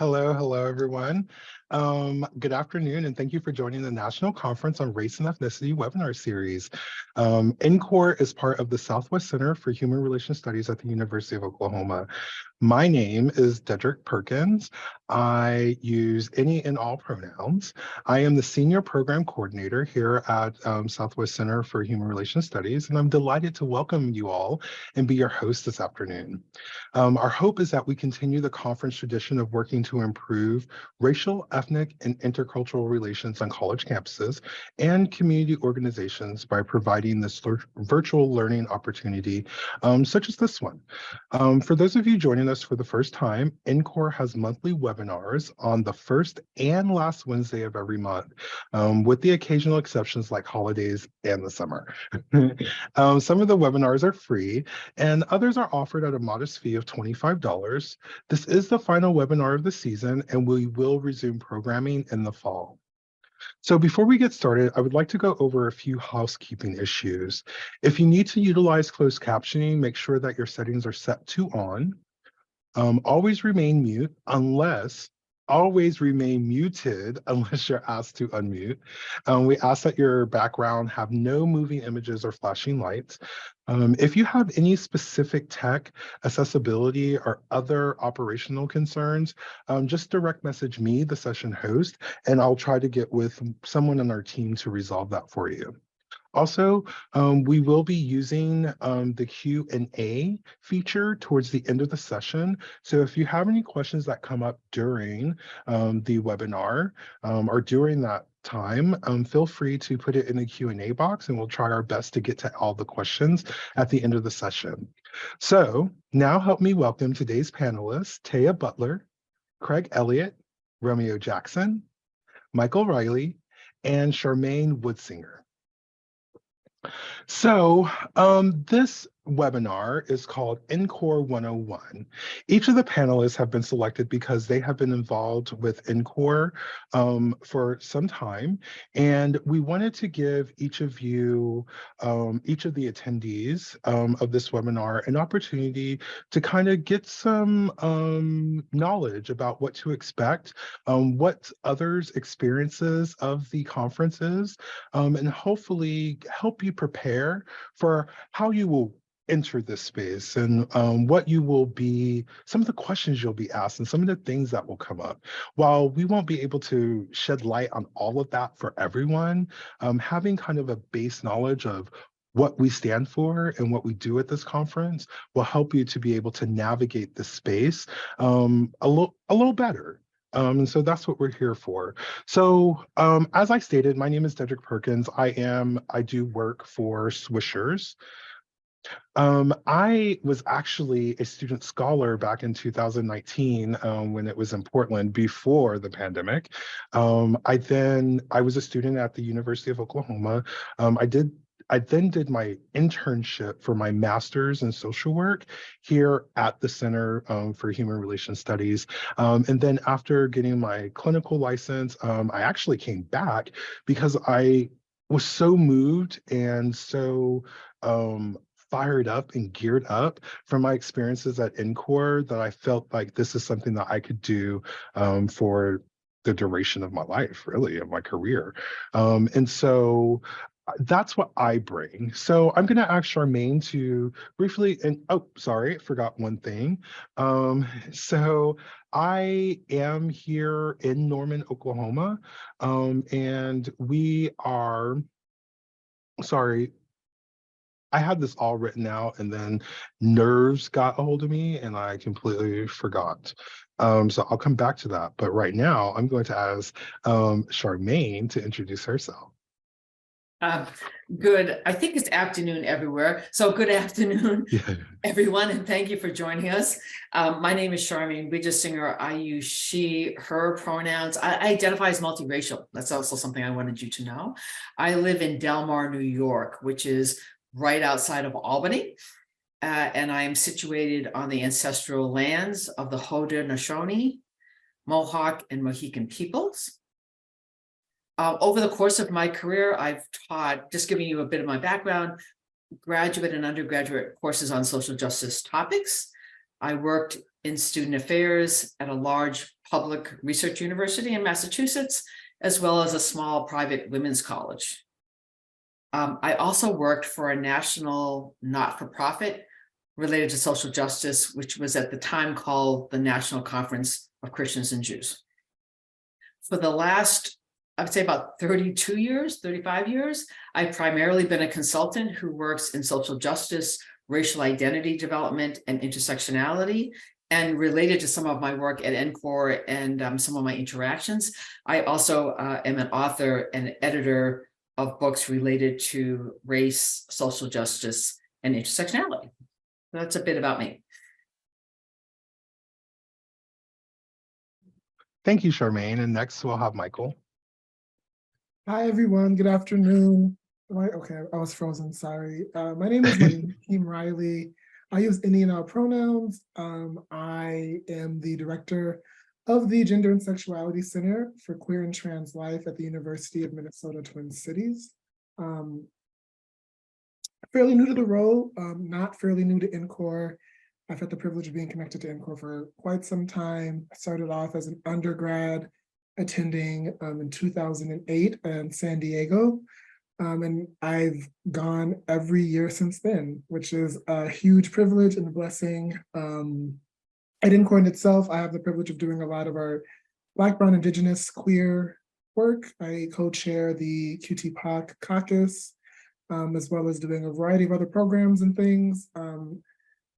Hello, everyone. Good afternoon, and thank you for joining the National Conference on Race and Ethnicity webinar series. Ncore is part of the Southwest Center for Human Relations Studies at the University of Oklahoma. My name is Dedrick Perkins. I use any and all pronouns. I am the Senior Program Coordinator here at Southwest Center for Human Relations Studies, and I'm delighted to welcome you all and be your host this afternoon. Our hope is that we continue the conference tradition of working to improve racial, ethnic, and intercultural relations on college campuses and community organizations by providing this virtual learning opportunity, such as this one. For those of you joining us for the first time, Ncore has monthly webinars on the first and last Wednesday of every month, with the occasional exceptions like holidays and the summer. Some of the webinars are free, and others are offered at a modest fee of $25. This is the final webinar of the season, and we will resume programming in the fall. So before we get started, I would like to go over a few housekeeping issues. If you need to utilize closed captioning, make sure that your settings are set to on. Always remain muted unless you're asked to unmute. We ask that your background have no moving images or flashing lights. If you have any specific tech, accessibility, or other operational concerns, just direct message me, the session host, and I'll try to get with someone on our team to resolve that for you. Also, we will be using the Q&A feature towards the end of the session. So if you have any questions that come up during the webinar or during that time, feel free to put it in the Q&A box, and we'll try our best to get to all the questions at the end of the session. So now help me welcome today's panelists, Taya Butler, Craig Elliott, Romeo Jackson, Michael Riley, and Charmaine Woodsinger. So this webinar is called Ncore 101. Each of the panelists have been selected because they have been involved with Ncore for some time, and we wanted to give each of you, each of the attendees of this webinar, an opportunity to kind of get some knowledge about what to expect, what others' experiences of the conference is, and hopefully help you prepare for how you will enter this space and what you will be, some of the questions you'll be asked and some of the things that will come up. While we won't be able to shed light on all of that for everyone, having kind of a base knowledge of what we stand for and what we do at this conference will help you to be able to navigate this space a little better. And so that's what we're here for. So as I stated, my name is Dedrick Perkins. I do work for Swishers. I was actually a student scholar back in 2019 when it was in Portland before the pandemic. I was a student at the University of Oklahoma. I then did my internship for my master's in social work here at the Center for Human Relations Studies. And then after getting my clinical license, I actually came back because I was so moved and so fired up and geared up from my experiences at Ncore that I felt like this is something that I could do for the duration of my life, really, of my career. And so that's what I bring. So I'm going to ask Charmaine to briefly, and oh, sorry, I forgot one thing. So I am here in Norman, Oklahoma, and we are, sorry, I had this all written out and then nerves got a hold of me and I completely forgot. So I'll come back to that. But right now I'm going to ask Charmaine to introduce herself. Good. I think it's afternoon everywhere. So good afternoon, everyone, and thank you for joining us. My name is Charmaine Singer. I use she, her pronouns. I identify as multiracial. That's also something I wanted you to know. I live in Del Mar, New York, which is right outside of Albany. And I am situated on the ancestral lands of the Haudenosaunee, Mohawk, and Mohican peoples. Over the course of my career, I've taught, just giving you a bit of my background, graduate and undergraduate courses on social justice topics. I worked in student affairs at a large public research university in Massachusetts, as well as a small private women's college. I also worked for a national not-for-profit related to social justice, which was at the time called the National Conference of Christians and Jews. For the last, I would say about 32 years, 35 years, I've primarily been a consultant who works in social justice, racial identity development, and intersectionality. And related to some of my work at Ncore and some of my interactions, I also am an author and editor of books related to race, social justice, and intersectionality. That's a bit about me. Thank you, Charmaine. And next we'll have Michael. Hi, everyone. Good afternoon. Okay, I was frozen. Sorry. My name is Hakeem Riley. I use any and all pronouns. I am the director of the Gender and Sexuality Center for Queer and Trans Life at the University of Minnesota Twin Cities. Fairly new to the role, not fairly new to Ncore. I've had the privilege of being connected to Ncore for quite some time. I started off as an undergrad attending in 2008 in San Diego. And I've gone every year since then, which is a huge privilege and a blessing. At Ncore in itself, I have the privilege of doing a lot of our Black, Brown, Indigenous, queer work. I co-chair the QT-POC caucus, as well as doing a variety of other programs and things.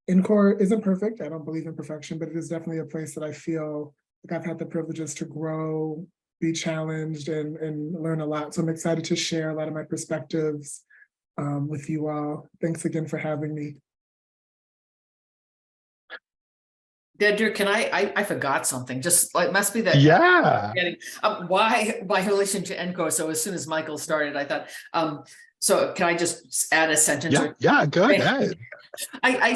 Ncore isn't perfect. I don't believe in perfection, but it is definitely a place that I feel like I've had the privileges to grow, be challenged, and learn a lot. So I'm excited to share a lot of my perspectives with you all. Thanks again for having me. Dedra, can I forgot something, just like, must be that. Yeah. Why my relation to Ncore? So as soon as Michael started, I thought, so can I just add a sentence? Yeah, go ahead. My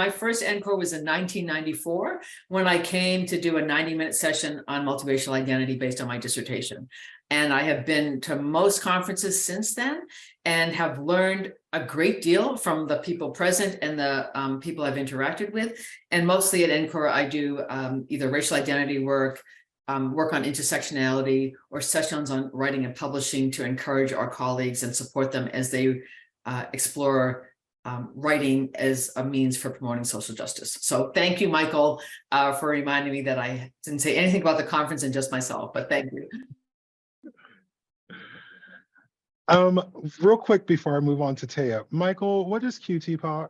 first Ncore was in 1994 when I came to do a 90-minute session on multiracial identity based on my dissertation. And I have been to most conferences since then and have learned a great deal from the people present and the people I've interacted with. And mostly at Ncore, I do either racial identity work on intersectionality, or sessions on writing and publishing to encourage our colleagues and support them as they explore writing as a means for promoting social justice. So thank you, Michael, for reminding me that I didn't say anything about the conference and just myself, but thank you. Real quick before I move on to Taya, Michael, what is QT-POC?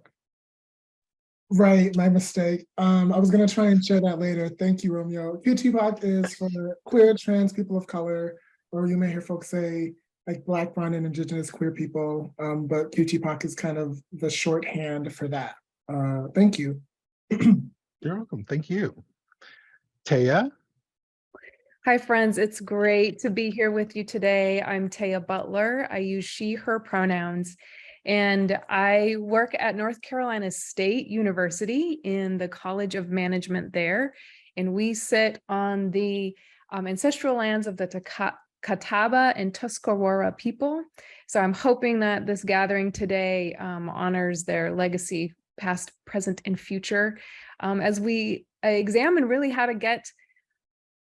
Right, my mistake. I was gonna try and share that later. Thank you, Romeo. QT-POC is for queer, trans, people of color, or you may hear folks say like Black, Brown, and Indigenous queer people, but QT-POC is kind of the shorthand for that. Thank you. You're welcome. Thank you. Taya? Hi, friends. It's great to be here with you today. I'm Taya Butler. I use she, her pronouns, and I work at North Carolina State University in the College of Management there. And we sit on the ancestral lands of the Catawba and Tuscarora people. So I'm hoping that this gathering today honors their legacy, past, present, and future, as we examine really how to get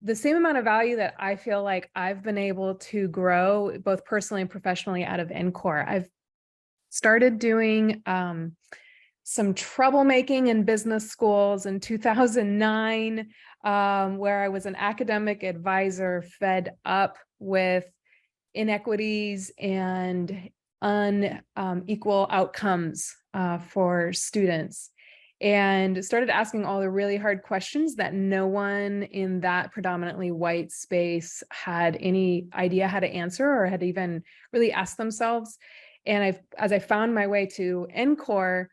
the same amount of value that I feel like I've been able to grow both personally and professionally out of Ncore. I've started doing some troublemaking in business schools in 2009, where I was an academic advisor fed up with inequities and unequal outcomes for students, and started asking all the really hard questions that no one in that predominantly white space had any idea how to answer or had even really asked themselves. And as I found my way to Ncore,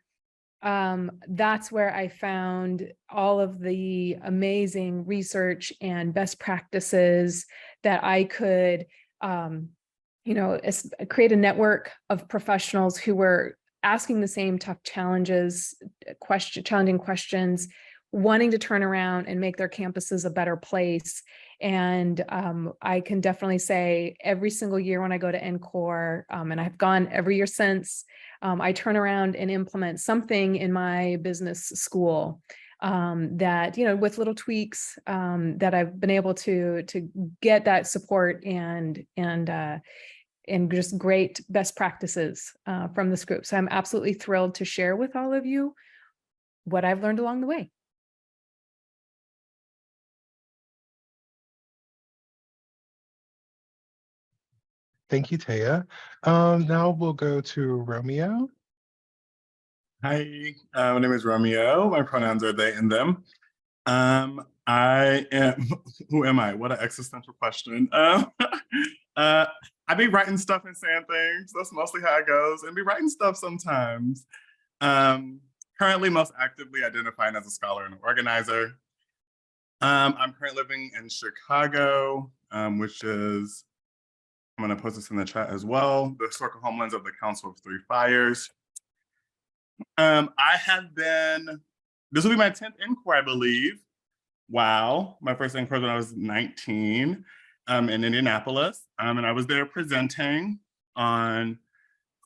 that's where I found all of the amazing research and best practices that I could, create a network of professionals who were asking the same tough challenging questions, wanting to turn around and make their campuses a better place. And I can definitely say every single year when I go to Ncore, and I've gone every year since, I turn around and implement something in my business school. that, you know, with little tweaks, that I've been able to get that support and just great best practices from this group. So I'm absolutely thrilled to share with all of you what I've learned along the way. Thank you, Taya. Now we'll go to Romeo. Hi, my name is Romeo. My pronouns are they and them. I am, who am I? What an existential question. I be writing stuff and saying things. That's mostly how it goes, and be writing stuff sometimes. Currently most actively identifying as a scholar and organizer. I'm currently living in Chicago, which is, I'm gonna post this in the chat as well, the historical homelands of the Council of Three Fires. I have been, this will be my 10th Ncore, I believe. Wow, my first Ncore when I was 19 in Indianapolis. And I was there presenting on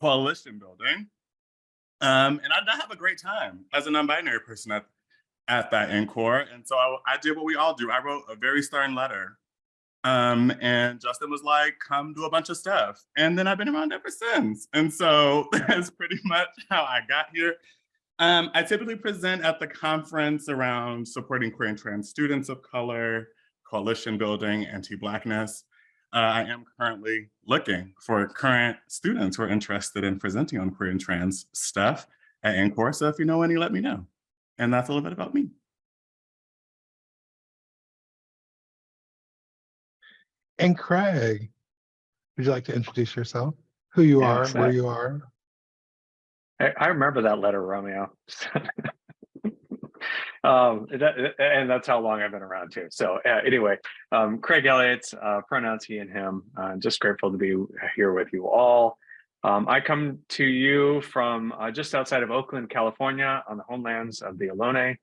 coalition building. And I did have a great time as a non-binary person at that Ncore. And so I did what we all do. I wrote a very stern letter. And Justin was like, come do a bunch of stuff. And then I've been around ever since. And so that's pretty much how I got here. I typically present at the conference around supporting queer and trans students of color, coalition building, anti-Blackness. I am currently looking for current students who are interested in presenting on queer and trans stuff at Ncore. So if you know any, let me know. And that's a little bit about me. And Craig, would you like to introduce yourself? Who you are, Yes, where you are? I remember that letter, Romeo. And that's how long I've been around too. So anyway, Craig Elliott, pronouns he and him. Just grateful to be here with you all. I come to you from just outside of Oakland, California, on the homelands of the Ohlone.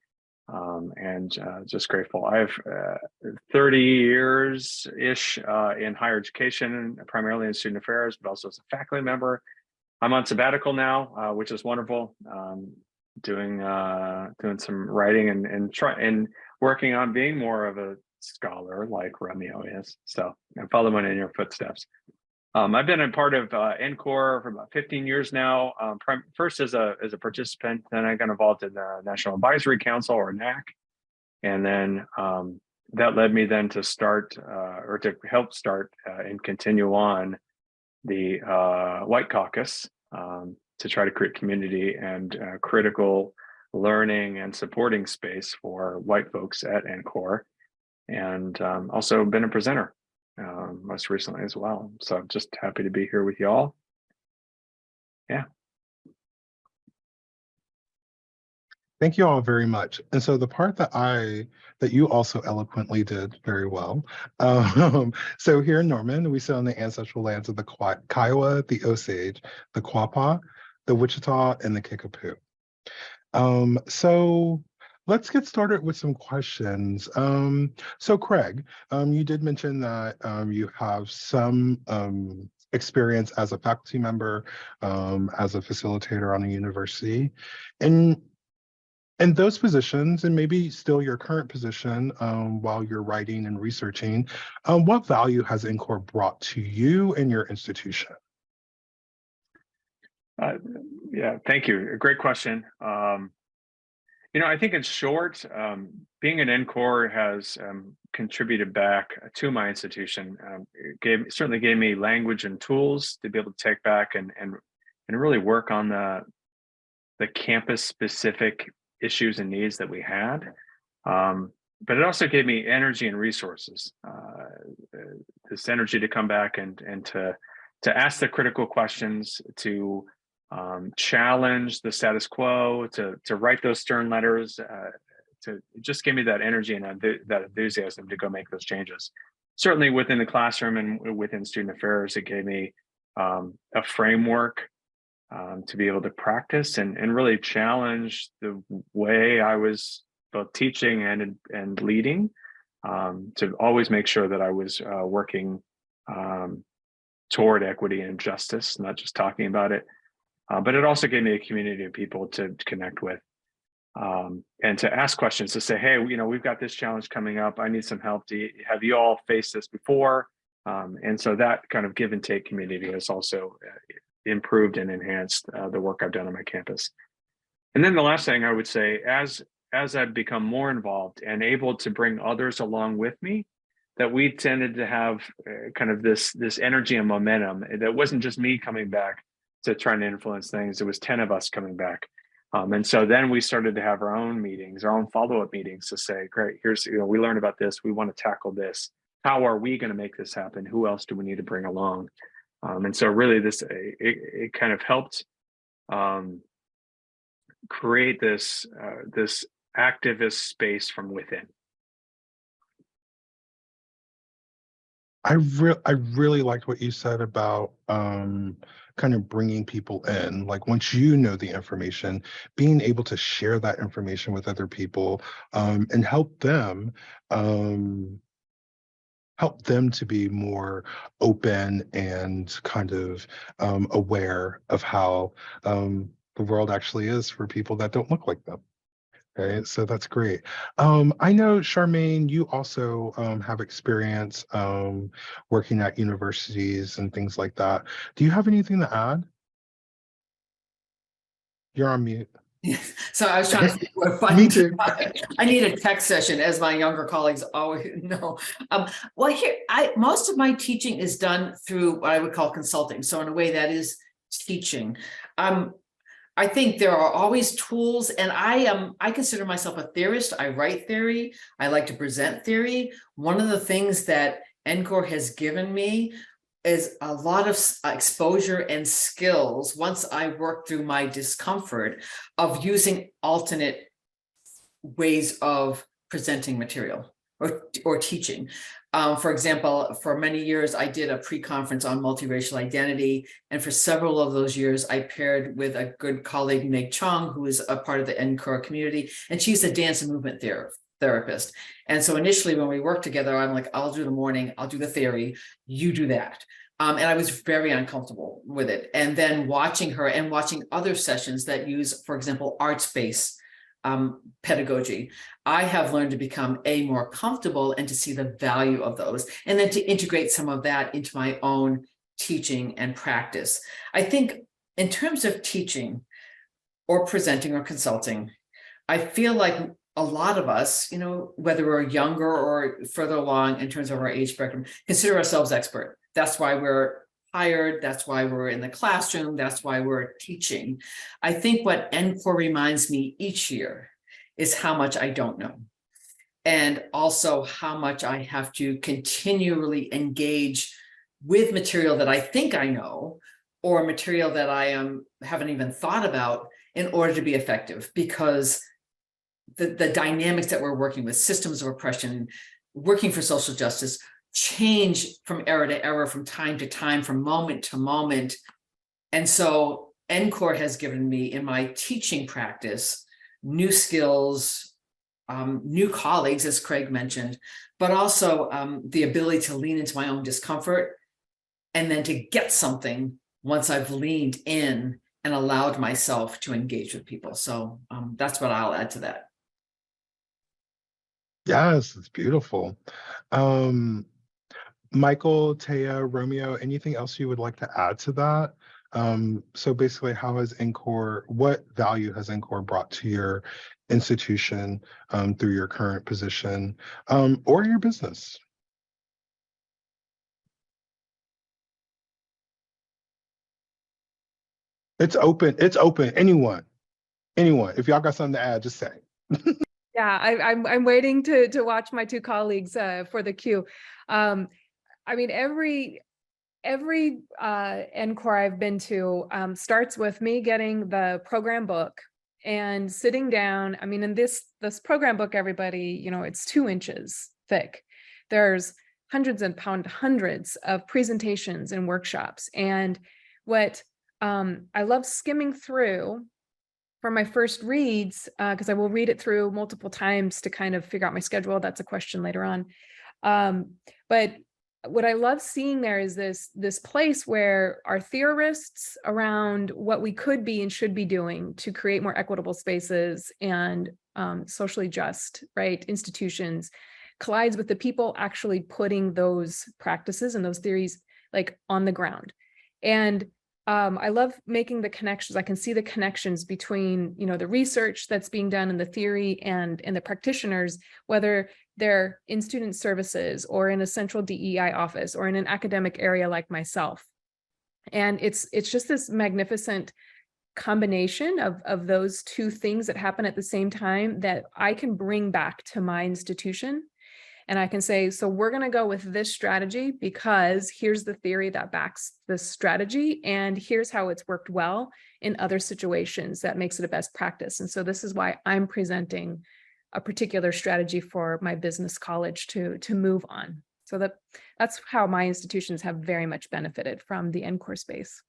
And just grateful. I have 30 years-ish in higher education, primarily in student affairs, but also as a faculty member. I'm on sabbatical now, which is wonderful. Doing some writing and working on being more of a scholar like Romeo is. So I'm following in your footsteps. I've been a part of Ncore for about 15 years now. First as a participant, then I got involved in the National Advisory Council, or NAC, and then that led me then to start or to help start and continue on the White Caucus to try to create community and critical learning and supporting space for white folks at Ncore, and also been a presenter most recently as well. So I'm just happy to be here with y'all. Yeah. Thank you all very much. And so the part that you also eloquently did very well. So here in Norman, we sit on the ancestral lands of the Kiowa, the Osage, the Quapaw, the Wichita, and the Kickapoo. So let's get started with some questions. So Craig, you did mention that you have some experience as a faculty member, as a facilitator on a university. And those positions, and maybe still your current position while you're writing and researching, what value has Ncore brought to you and your institution? Yeah, thank you. A great question. I think in short, being an Ncore has contributed back to my institution. It certainly gave me language and tools to be able to take back and really work on the campus-specific issues and needs that we had. But it also gave me energy and resources. This energy to come back and to ask the critical questions, to challenge the status quo, to write those stern letters, it just gave me that energy and that enthusiasm to go make those changes. Certainly within the classroom and within student affairs, it gave me a framework to be able to practice and really challenge the way I was both teaching and leading, to always make sure that I was working toward equity and justice, not just talking about it. But it also gave me a community of people to connect with. and to ask questions, to say, hey, we've got this challenge coming up. I need some help. Have you all faced this before? And so that kind of give and take community has also improved and enhanced the work I've done on my campus. And then the last thing I would say, as I've become more involved and able to bring others along with me, that we tended to have kind of this energy and momentum. That wasn't just me coming back to trying to influence things. It was 10 of us coming back. And so then we started to have our own meetings, our own follow-up meetings to say, great, here's, we learned about this. We want to tackle this. How are we going to make this happen? Who else do we need to bring along? And so really it kind of helped create this activist space from within. I really liked what you said about kind of bringing people in. Like once you know the information, being able to share that information with other people and help them to be more open and kind of aware of how the world actually is for people that don't look like them. Okay, so that's great. I know, Charmaine, you also have experience working at universities and things like that. Do you have anything to add? You're on mute. So I was trying to think what Me button to too. I need a tech session, as my younger colleagues always know. Well, here, most of my teaching is done through what I would call consulting. So in a way that is teaching. I think there are always tools, and I consider myself a theorist. I write theory. I like to present theory. One of the things that Ncore has given me is a lot of exposure and skills once I work through my discomfort of using alternate ways of presenting material or teaching. For example, for many years, I did a pre-conference on multiracial identity. And for several of those years, I paired with a good colleague, Meg Chong, who is a part of the Ncore community. And she's a dance and movement therapist. And so initially when we worked together, I'm like, I'll do the morning, I'll do the theory, you do that. And I was very uncomfortable with it. And then watching her and watching other sessions that use, for example, arts-based pedagogy, I have learned to become more comfortable and to see the value of those, and then to integrate some of that into my own teaching and practice. I think in terms of teaching or presenting or consulting, I feel like a lot of us, whether we're younger or further along in terms of our age spectrum, consider ourselves expert. That's why we're hired. That's why we're in the classroom. That's why we're teaching. I think what Ncore reminds me each year is how much I don't know. And also how much I have to continually engage with material that I think I know, or material that I haven't even thought about, in order to be effective, because the dynamics that we're working with, systems of oppression, working for social justice, change from era to era, from time to time, from moment to moment. And so Ncore has given me, in my teaching practice, new skills, new colleagues, as Craig mentioned, but also the ability to lean into my own discomfort and then to get something once I've leaned in and allowed myself to engage with people. So that's what I'll add to that. Yes, it's beautiful. Michael, Taya, Romeo, anything else you would like to add to that? So basically, what value has Ncore brought to your institution through your current position or your business? It's open. It's open. Anyone. If y'all got something to add, just say. Yeah, I'm waiting to watch my two colleagues for the cue. I mean, every Ncore I've been to starts with me getting the program book and sitting down. I mean, in this program book, everybody, it's 2 inches thick. There's hundreds of presentations and workshops. And what I love skimming through for my first reads, because I will read it through multiple times to kind of figure out my schedule. That's a question later on. But what I love seeing there is this place where our theorists around what we could be and should be doing to create more equitable spaces and socially just, right, institutions collides with the people actually putting those practices and those theories like on the ground. And I love making the connections. I can see the connections between, you know, the research that's being done in the theory and the practitioners, whether they're in student services or in a central DEI office or in an academic area like myself. And it's just this magnificent combination of those two things that happen at the same time that I can bring back to my institution. And I can say, so we're going to go with this strategy because here's the theory that backs the strategy. And here's how it's worked well in other situations that makes it a best practice. And so this is why I'm presenting a particular strategy for my business college to move on. So that's how my institutions have very much benefited from the Ncore space.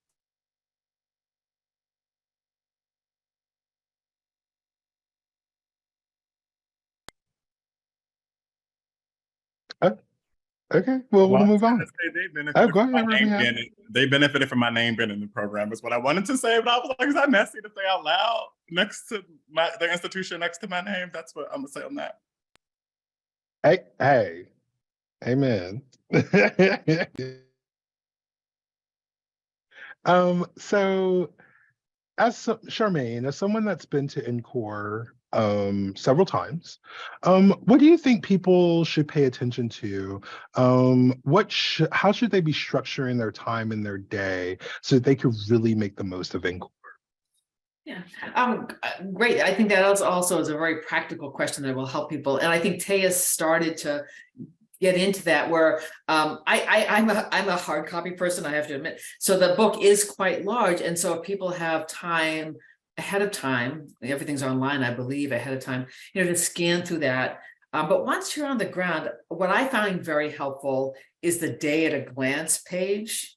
Okay, well, we'll I was move gonna on. say they Oh, benefited go from my ahead, name Rabiha. being they benefited from my name being in the program is what I wanted to say, but I was like, is that messy to say out loud next to the institution next to my name? That's what I'm gonna say on that. Hey, amen. So Charmaine, as someone that's been to Ncore several times, what do you think people should pay attention to? How should they be structuring their time in their day so that they could really make the most of Ncore? Yeah, great. I think that also is a very practical question that will help people. And I think Taya started to get into that where I'm a hard copy person, I have to admit. So the book is quite large. And so if people have time ahead of time, everything's online, I believe, ahead of time, you know, to scan through that. But once you're on the ground, what I find very helpful is the day at a glance page,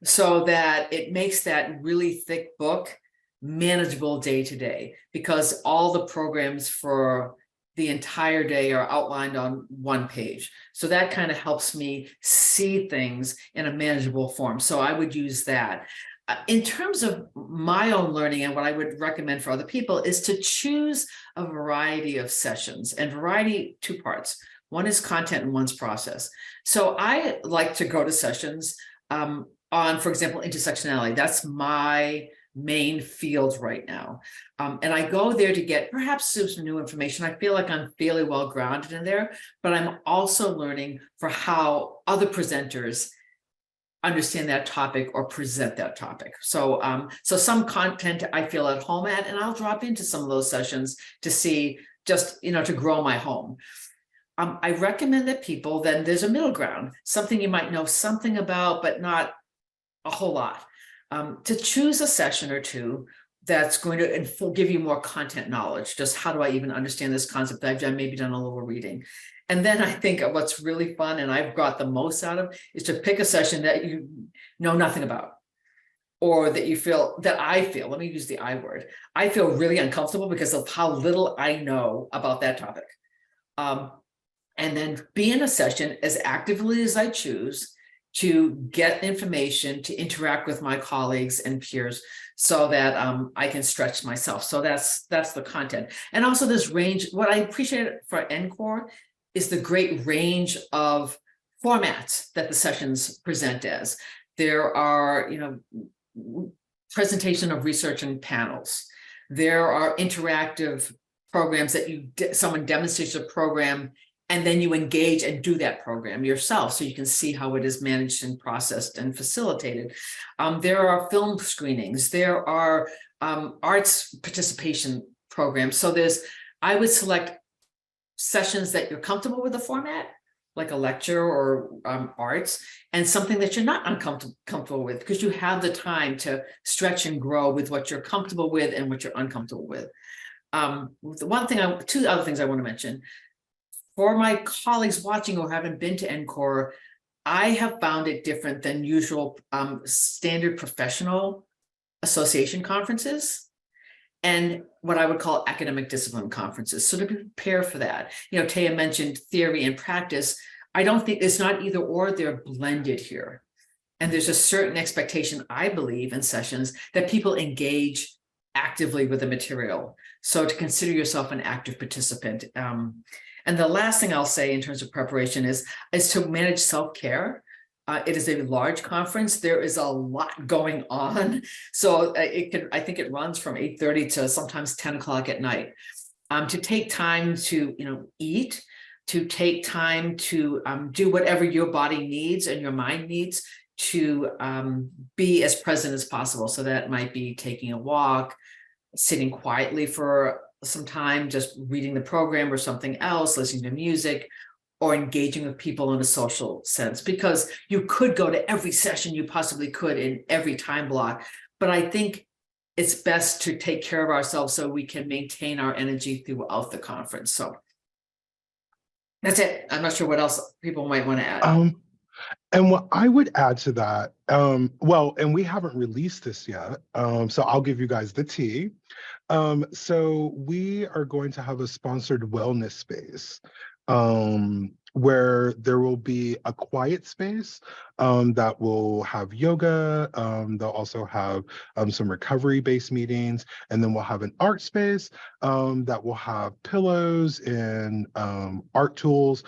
so that it makes that really thick book manageable day to day, because all the programs for the entire day are outlined on one page. So that kind of helps me see things in a manageable form. So I would use that. In terms of my own learning, and what I would recommend for other people is to choose a variety of sessions, and variety, two parts. One is content and one's process. So I like to go to sessions on, for example, intersectionality. That's my main field right now. And I go there to get perhaps some new information. I feel like I'm fairly well grounded in there, but I'm also learning for how other presenters understand that topic or present that topic. So so some content I feel at home at, and I'll drop into some of those sessions to see, just, you know, to grow my home. I recommend that people, then there's a middle ground, something you might know something about, but not a whole lot. To choose a session or two that's going to give you more content knowledge. Just how do I even understand this concept that I've maybe done a little reading. And then I think what's really fun, and I've got the most out of, is to pick a session that you know nothing about, or that you feel, that I feel, let me use the I word, I feel really uncomfortable because of how little I know about that topic. And then be in a session as actively as I choose to get information, to interact with my colleagues and peers, so that I can stretch myself. So that's the content. And also this range, what I appreciate for Ncore is the great range of formats that the sessions present as. There are, you know, presentation of research and panels. There are interactive programs that someone demonstrates a program, and then you engage and do that program yourself, so you can see how it is managed and processed and facilitated. There are film screenings. There are arts participation programs. So I would select sessions that you're comfortable with the format, like a lecture or arts, and something that you're not uncomfortable with, because you have the time to stretch and grow with what you're comfortable with and what you're uncomfortable with. Two other things I want to mention. For my colleagues watching who haven't been to Ncore, I have found it different than usual standard professional association conferences and what I would call academic discipline conferences. So to prepare for that, you know, Taya mentioned theory and practice. I don't think it's not either or, they're blended here. And there's a certain expectation, I believe, in sessions that people engage actively with the material. So to consider yourself an active participant. And the last thing I'll say in terms of preparation is to manage self-care. It is a large conference. There is a lot going on. So I think it runs from 8:30 to sometimes 10 o'clock at night. To take time to, eat, to take time to do whatever your body needs and your mind needs to be as present as possible. So that might be taking a walk, sitting quietly for some time, just reading the program or something else, listening to music, or engaging with people in a social sense, because you could go to every session you possibly could in every time block. But I think it's best to take care of ourselves so we can maintain our energy throughout the conference. So that's it. I'm not sure what else people might want to add. And what I would add to that, well, and we haven't released this yet, so I'll give you guys the tea. So we are going to have a sponsored wellness space, where there will be a quiet space that will have yoga. They'll also have some recovery-based meetings, and then we'll have an art space that will have pillows and art tools.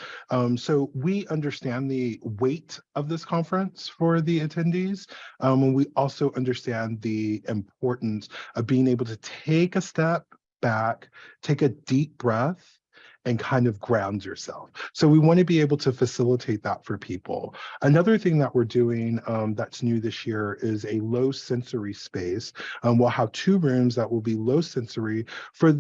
So we understand the weight of this conference for the attendees, and we also understand the importance of being able to take a step back, take a deep breath, and kind of ground yourself. So we want to be able to facilitate that for people. Another thing that we're doing that's new this year is a low sensory space. We'll have 2 rooms that will be low sensory for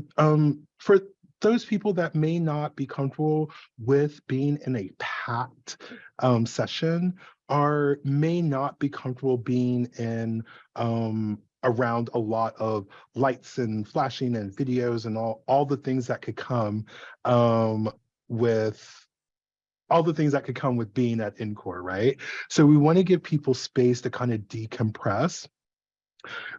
those people that may not be comfortable with being in a packed session, or may not be comfortable being in around a lot of lights and flashing and videos and all the things that could come with being at Ncore, right? So we want to give people space to kind of decompress.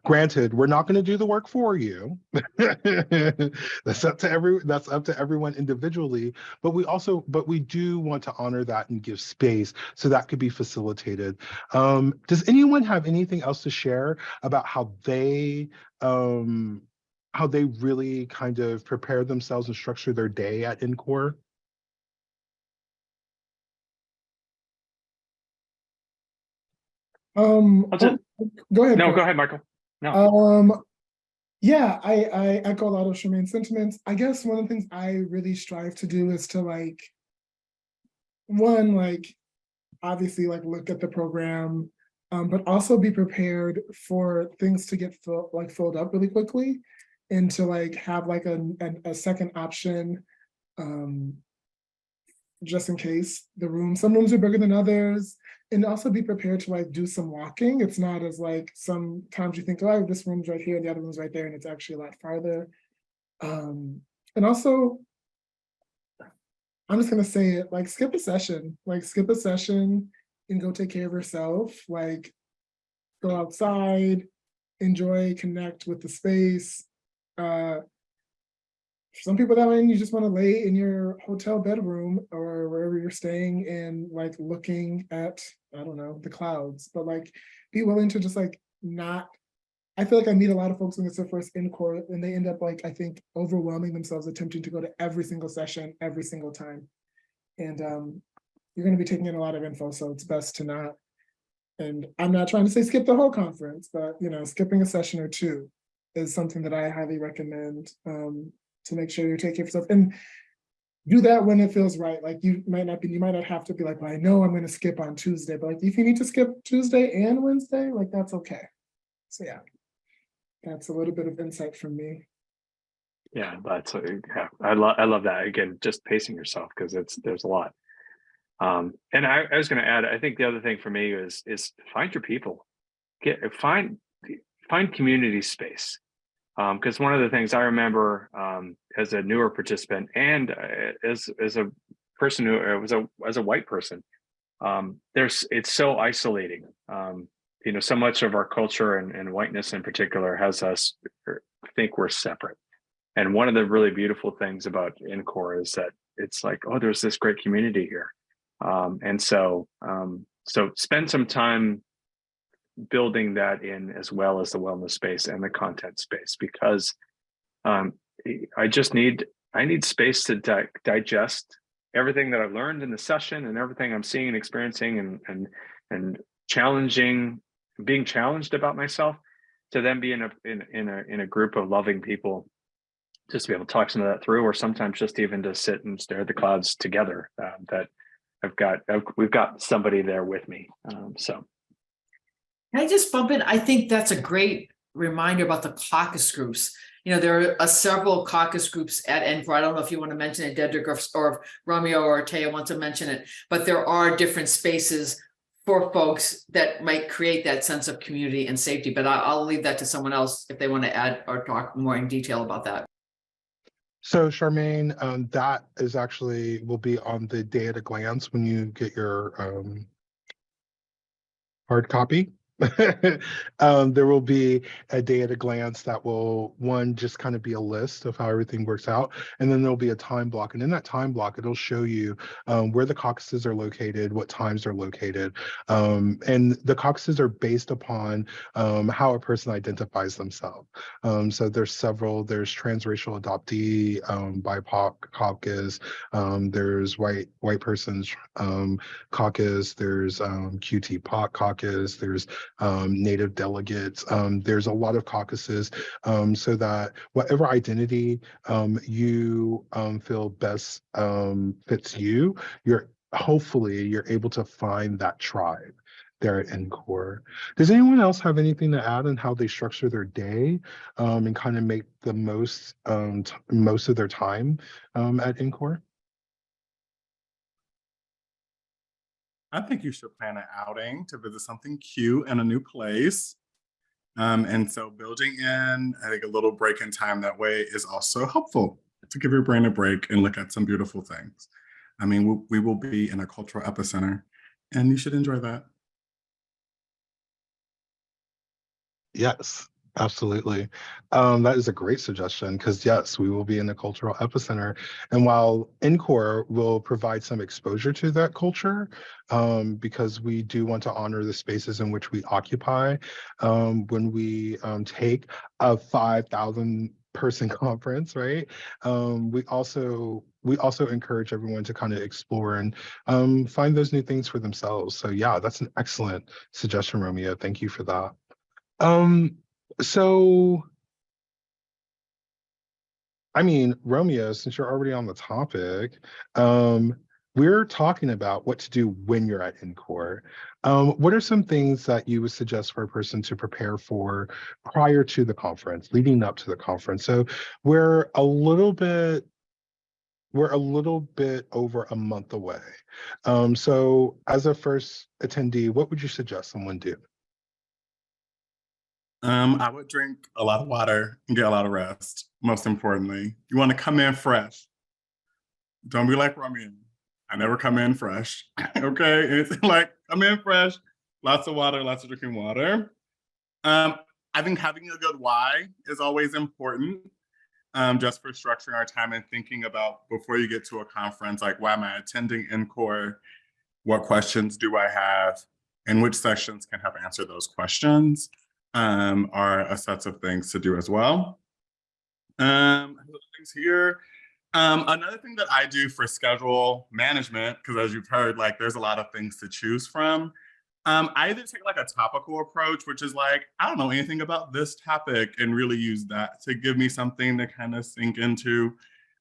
Granted, we're not going to do the work for you. That's up to everyone individually, but we do want to honor that and give space so that could be facilitated. Does anyone have anything else to share about how they really kind of prepare themselves and structure their day at Ncore? Go ahead. No, Craig. go ahead, Michael. No. Yeah, I echo a lot of Charmaine's sentiments. I guess one of the things I really strive to do is to obviously look at the program, but also be prepared for things to get filled up really quickly, and to have a second option, just in case some rooms are bigger than others, and also be prepared to do some walking. It's not as sometimes you think, oh, this room's right here, the other room's right there, and it's actually a lot farther. And also, I'm just gonna say it, skip a session and go take care of yourself. Go outside, enjoy, connect with the space. Some people that way, you just want to lay in your hotel bedroom or wherever you're staying and looking at, I don't know, the clouds, but be willing to just not. I feel I meet a lot of folks when it's their first Ncore and they end up I think overwhelming themselves, attempting to go to every single session every single time. And you're going to be taking in a lot of info, so it's best to not. And I'm not trying to say skip the whole conference, but skipping a session or 2 is something that I highly recommend, to make sure you're taking care of yourself, and do that when it feels right. You might not have to be well, I know I'm going to skip on Tuesday, but if you need to skip Tuesday and Wednesday, that's okay. So yeah, that's a little bit of insight from me. Yeah, I love that. Again, just pacing yourself, because there's a lot. And I was going to add, I think the other thing for me is find your people, find community space. Because one of the things I remember as a newer participant and as a person who as a white person, it's so isolating. So much of our culture and whiteness in particular has us think we're separate. And one of the really beautiful things about Ncore is that it's oh, there's this great community here. So spend some time building that in, as well as the wellness space and the content space, because um, I need space to digest everything that I've learned in the session and everything I'm seeing and experiencing and being challenged about myself, to then be in a group of loving people, just to be able to talk some of that through, or sometimes just even to sit and stare at the clouds together. That we've got somebody there with me. So. Can I just bump in? I think that's a great reminder about the caucus groups. You know, there are several caucus groups at Ncore. I don't know if you want to mention it, Dedrick, or if Romeo or Taya want to mention it, but there are different spaces for folks that might create that sense of community and safety. But I'll leave that to someone else if they want to add or talk more in detail about that. So Charmaine, that is actually will be on the day at a glance when you get your hard copy. There will be a day at a glance that will, one, just kind of be a list of how everything works out. And then there'll be a time block. And in that time block, it'll show you where the caucuses are located, what times they're located. And the caucuses are based upon how a person identifies themselves. So there's transracial adoptee, BIPOC caucus, there's white persons caucus, there's QT-POC caucus, there's Native delegates. There's a lot of caucuses, so that whatever identity you feel best fits you, hopefully you're able to find that tribe there at Ncore. Does anyone else have anything to add on how they structure their day and kind of make the most of their time at Ncore? I think you should plan an outing to visit something cute and a new place. And so building in, I think, a little break in time that way is also helpful to give your brain a break and look at some beautiful things. I mean, we will be in a cultural epicenter, and you should enjoy that. Yes, absolutely. That is a great suggestion, because yes, we will be in the cultural epicenter. And while Ncore will provide some exposure to that culture, because we do want to honor the spaces in which we occupy, when we take a 5,000 person conference, right? We also encourage everyone to kind of explore and find those new things for themselves. So yeah, that's an excellent suggestion, Romeo. Thank you for that. So, I mean, Romeo, since you're already on the topic, we're talking about what to do when you're at Ncore. What are some things that you would suggest for a person to prepare for prior to the conference, leading up to the conference? So we're a little bit over a month away. So as a first attendee, what would you suggest someone do? I would drink a lot of water and get a lot of rest. Most importantly, you want to come in fresh. Don't be like Romeo. I never come in fresh. Okay, it's like come in fresh. Lots of water, lots of drinking water. I think having a good why is always important. Just for structuring our time and thinking about before you get to a conference, like why am I attending Ncore? What questions do I have? And which sessions can help answer those questions? Are a sets of things to do as well. Things here. Another thing that I do for schedule management, because as you've heard, like there's a lot of things to choose from. I either take like a topical approach, which is like, I don't know anything about this topic, and really use that to give me something to kind of sink into.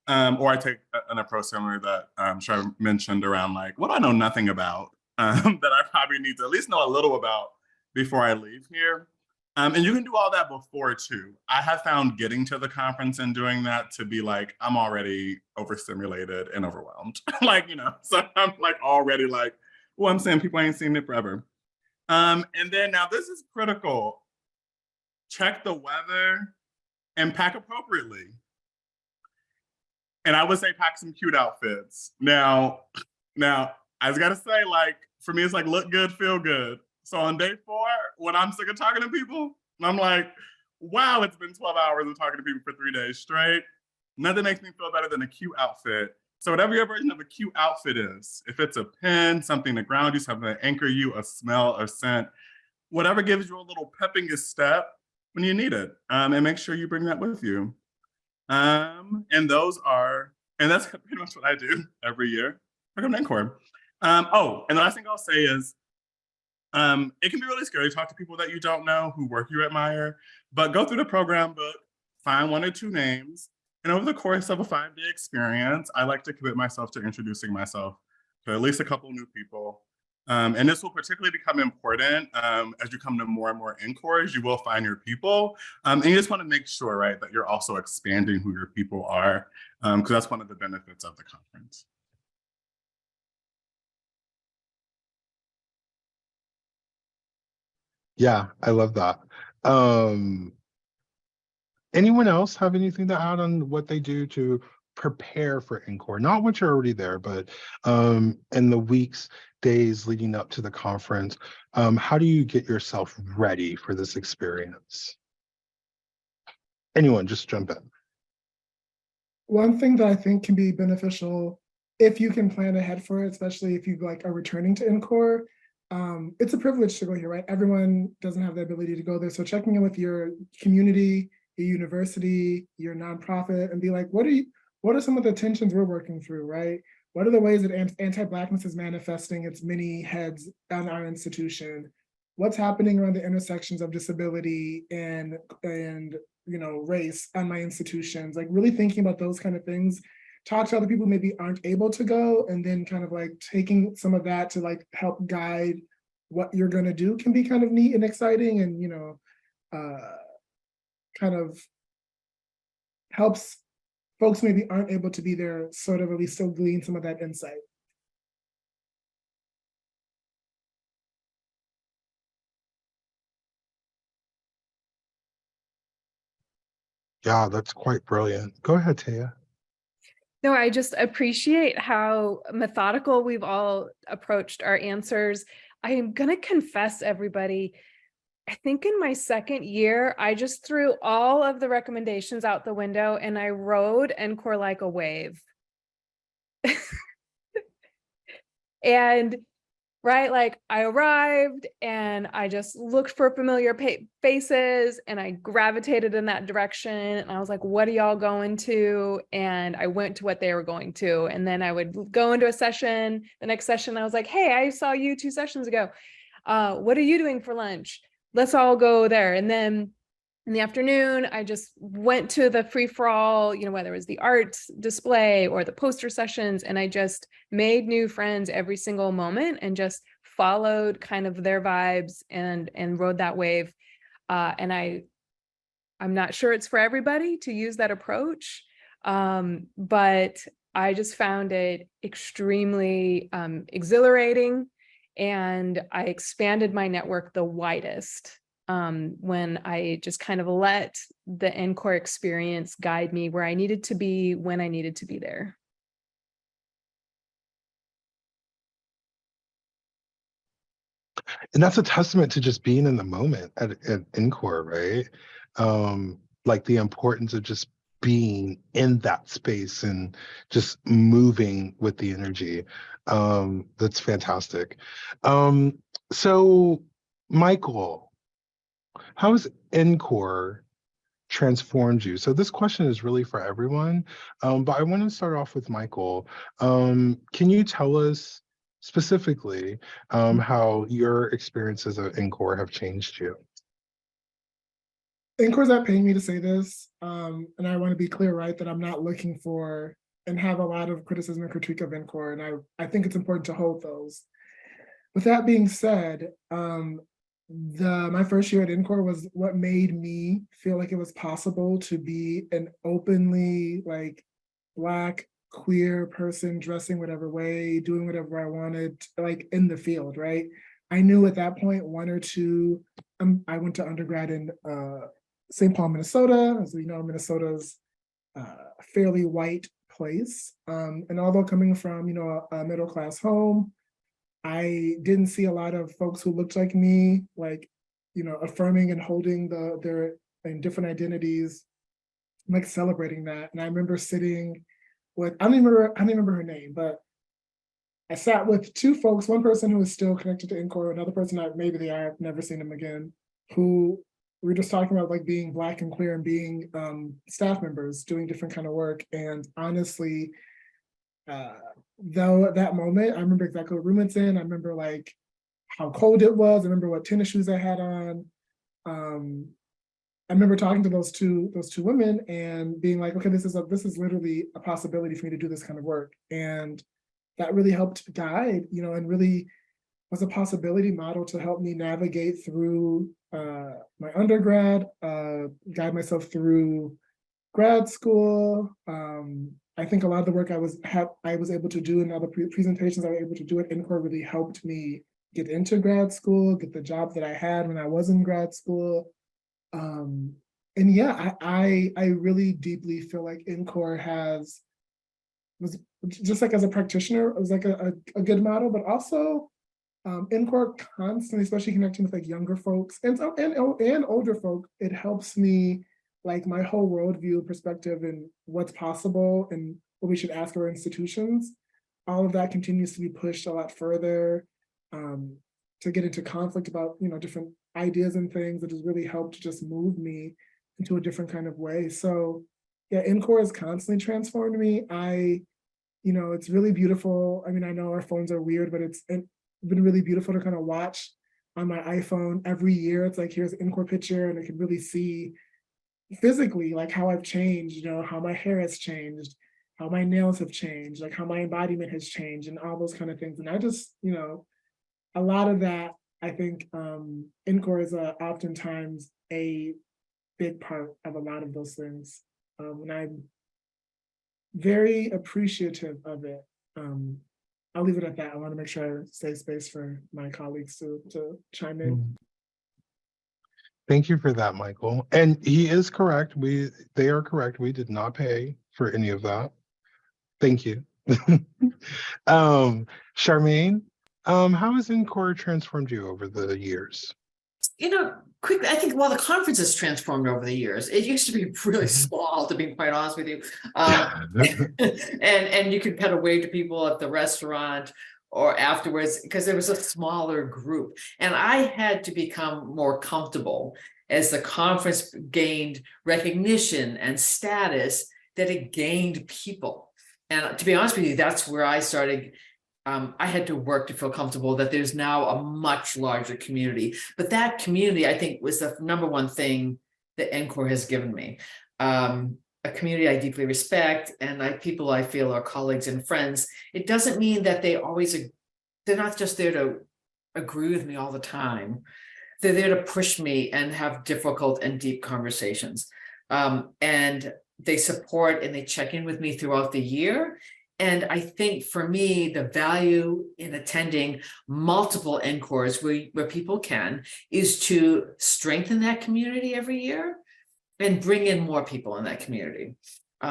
Or I take an approach similar that Shar mentioned around like, what do I know nothing about that I probably need to at least know a little about before I leave here. And you can do all that before too. I have found getting to the conference and doing that to be like, I'm already overstimulated and overwhelmed. Like, so I'm like already like, well, I'm saying people ain't seen it forever. And then now this is critical. Check the weather and pack appropriately. And I would say pack some cute outfits. Now, I just gotta say, like, for me, it's like look good, feel good. So on day 4, when I'm sick of talking to people, I'm like, wow, it's been 12 hours of talking to people for 3 days straight. Nothing makes me feel better than a cute outfit So whatever your version of a cute outfit is, if it's a pin, something to ground you, something to anchor you, a smell, a scent, whatever gives you a little pep in your step when you need it. And make sure you bring that with you. And that's pretty much what I do every year. I come to Ncore. Oh, and the last thing I'll say is, it can be really scary to talk to people that you don't know who work you admire, but go through the program book, find 1 or 2 names, and over the course of a 5-day experience, I like to commit myself to introducing myself to at least a couple new people. And this will particularly become important as you come to more and more Ncores. You will find your people. And you just want to make sure, right, that you're also expanding who your people are, because that's one of the benefits of the conference. Yeah, I love that. Anyone else have anything to add on what they do to prepare for Ncore? Not once you're already there, but in the weeks, days leading up to the conference, how do you get yourself ready for this experience? Anyone, just jump in. One thing that I think can be beneficial if you can plan ahead for it, especially if you like are returning to Ncore, it's a privilege to go here, right? Everyone doesn't have the ability to go there. So checking in with your community, your university, your nonprofit, and be like, what are some of the tensions we're working through, right? What are the ways that anti-Blackness is manifesting its many heads on our institution? What's happening around the intersections of disability and race on my institutions? Like really thinking about those kind of things. Talk to other people who maybe aren't able to go, and then kind of like taking some of that to like help guide what you're gonna do can be kind of neat and exciting, and kind of helps folks who maybe aren't able to be there sort of at least still glean some of that insight. Yeah, that's quite brilliant. Go ahead, Taya. No, I just appreciate how methodical we've all approached our answers. I am going to confess, everybody, I think in my 2nd year, I just threw all of the recommendations out the window and I rode Ncore like a wave. And right, like I arrived and I just looked for familiar faces and I gravitated in that direction. And I was like, what are y'all going to? And I went to what they were going to. And then I would go into a session, the next session, I was like, hey, I saw you 2 sessions ago. What are you doing for lunch? Let's all go there. And then in the afternoon, I just went to the free-for-all, whether it was the art display or the poster sessions, and I just made new friends every single moment and just followed kind of their vibes and rode that wave. And I'm not sure it's for everybody to use that approach, but I just found it extremely exhilarating, and I expanded my network the widest when I just kind of let the Ncore experience guide me where I needed to be when I needed to be there. And that's a testament to just being in the moment at Ncore, right? Like the importance of just being in that space and just moving with the energy. That's fantastic. So Michael, how has Ncore transformed you? So this question is really for everyone, but I want to start off with Michael. Can you tell us specifically how your experiences at Ncore have changed you? Ncore's not paying me to say this, and I want to be clear, right, that I'm not looking for and have a lot of criticism and critique of Ncore, and I think it's important to hold those. With that being said, my first year at Ncore was what made me feel like it was possible to be an openly like Black queer person dressing whatever way, doing whatever I wanted, like in the field, right? I knew at that point 1 or 2, I went to undergrad in St. Paul, Minnesota. As we know, Minnesota's a fairly white place. And although coming from, a middle-class home, I didn't see a lot of folks who looked like me, like, affirming and holding their different identities, like celebrating that. And I remember sitting with, I don't remember her name, but I sat with two folks, one person who is still connected to Ncore, another person maybe they are, I've never seen them again, who we were just talking about like being Black and queer and being staff members doing different kind of work. And honestly, though at that moment, I remember exactly what room it's in. I remember like how cold it was. I remember what tennis shoes I had on. I remember talking to those two women and being like, okay, this is literally a possibility for me to do this kind of work. And that really helped guide, and really was a possibility model to help me navigate through my undergrad, guide myself through grad school. I think a lot of the work I was able to do in other presentations I was able to do at Ncore really helped me get into grad school, get the job that I had when I was in grad school. And yeah, I really deeply feel like Ncore was just like as a practitioner, it was like a good model, but also Ncore constantly, especially connecting with like younger folks and older folk, it helps me like my whole worldview perspective and what's possible and what we should ask our institutions. All of that continues to be pushed a lot further to get into conflict about different ideas and things that has really helped to just move me into a different kind of way. So yeah, Ncore has constantly transformed me. It's really beautiful. I mean, I know our phones are weird, but it's been really beautiful to kind of watch on my iPhone every year. It's like, here's an Ncore picture and I can really see physically like how I've changed, how my hair has changed, how my nails have changed, like how my embodiment has changed and all those kind of things. And I just, a lot of that, I think Ncore is oftentimes a big part of a lot of those things. And I'm very appreciative of it. I'll leave it at that. I want to make sure I save space for my colleagues to chime in. Thank you for that, Michael. And he is correct. They are correct. We did not pay for any of that. Thank you. Charmaine, how has Ncore transformed you over the years? Quickly, I think the conference has transformed over the years. It used to be really small, to be quite honest with you. And you could kind of wave to people at the restaurant or afterwards because there was a smaller group. And I had to become more comfortable as the conference gained recognition and status, that it gained people. And to be honest with you, that's where I started. I had to work to feel comfortable that there's now a much larger community. But that community, I think, was the number one thing that Ncore has given me. A community I deeply respect, and people I feel are colleagues and friends. It doesn't mean that they're not just there to agree with me all the time. They're there to push me and have difficult and deep conversations. And they support and they check in with me throughout the year. And I think for me, the value in attending multiple Ncores where people can is to strengthen that community every year and bring in more people in that community.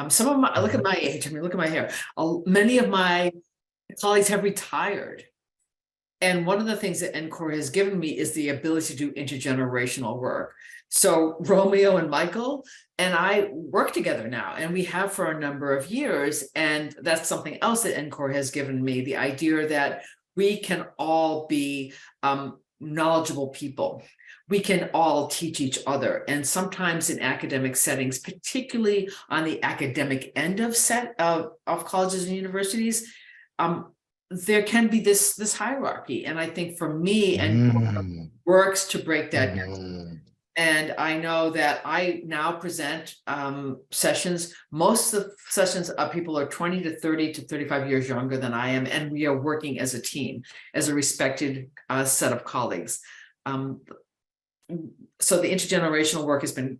Some of my, look at my age, look at my hair. Many of my colleagues have retired. And one of the things that Ncore has given me is the ability to do intergenerational work. So Romeo and Michael and I work together now, and we have for a number of years. And that's something else that Ncore has given me, the idea that we can all be knowledgeable people. We can all teach each other. And sometimes in academic settings, particularly on the academic end of colleges and universities, there can be this hierarchy. And I think for me, Ncore works to break that down. And I know that I now present sessions. Most of the sessions people are 20 to 30 to 35 years younger than I am. And we are working as a team, as a respected set of colleagues. So the intergenerational work has been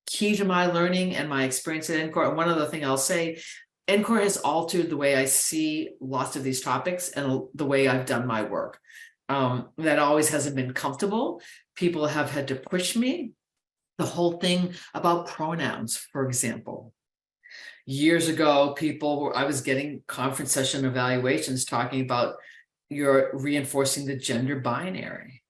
key to my learning and my experience at Ncore. And one other thing I'll say, Ncore has altered the way I see lots of these topics and the way I've done my work. That always hasn't been comfortable. People have had to push me. The whole thing about pronouns, for example. Years ago, I was getting conference session evaluations talking about you're reinforcing the gender binary.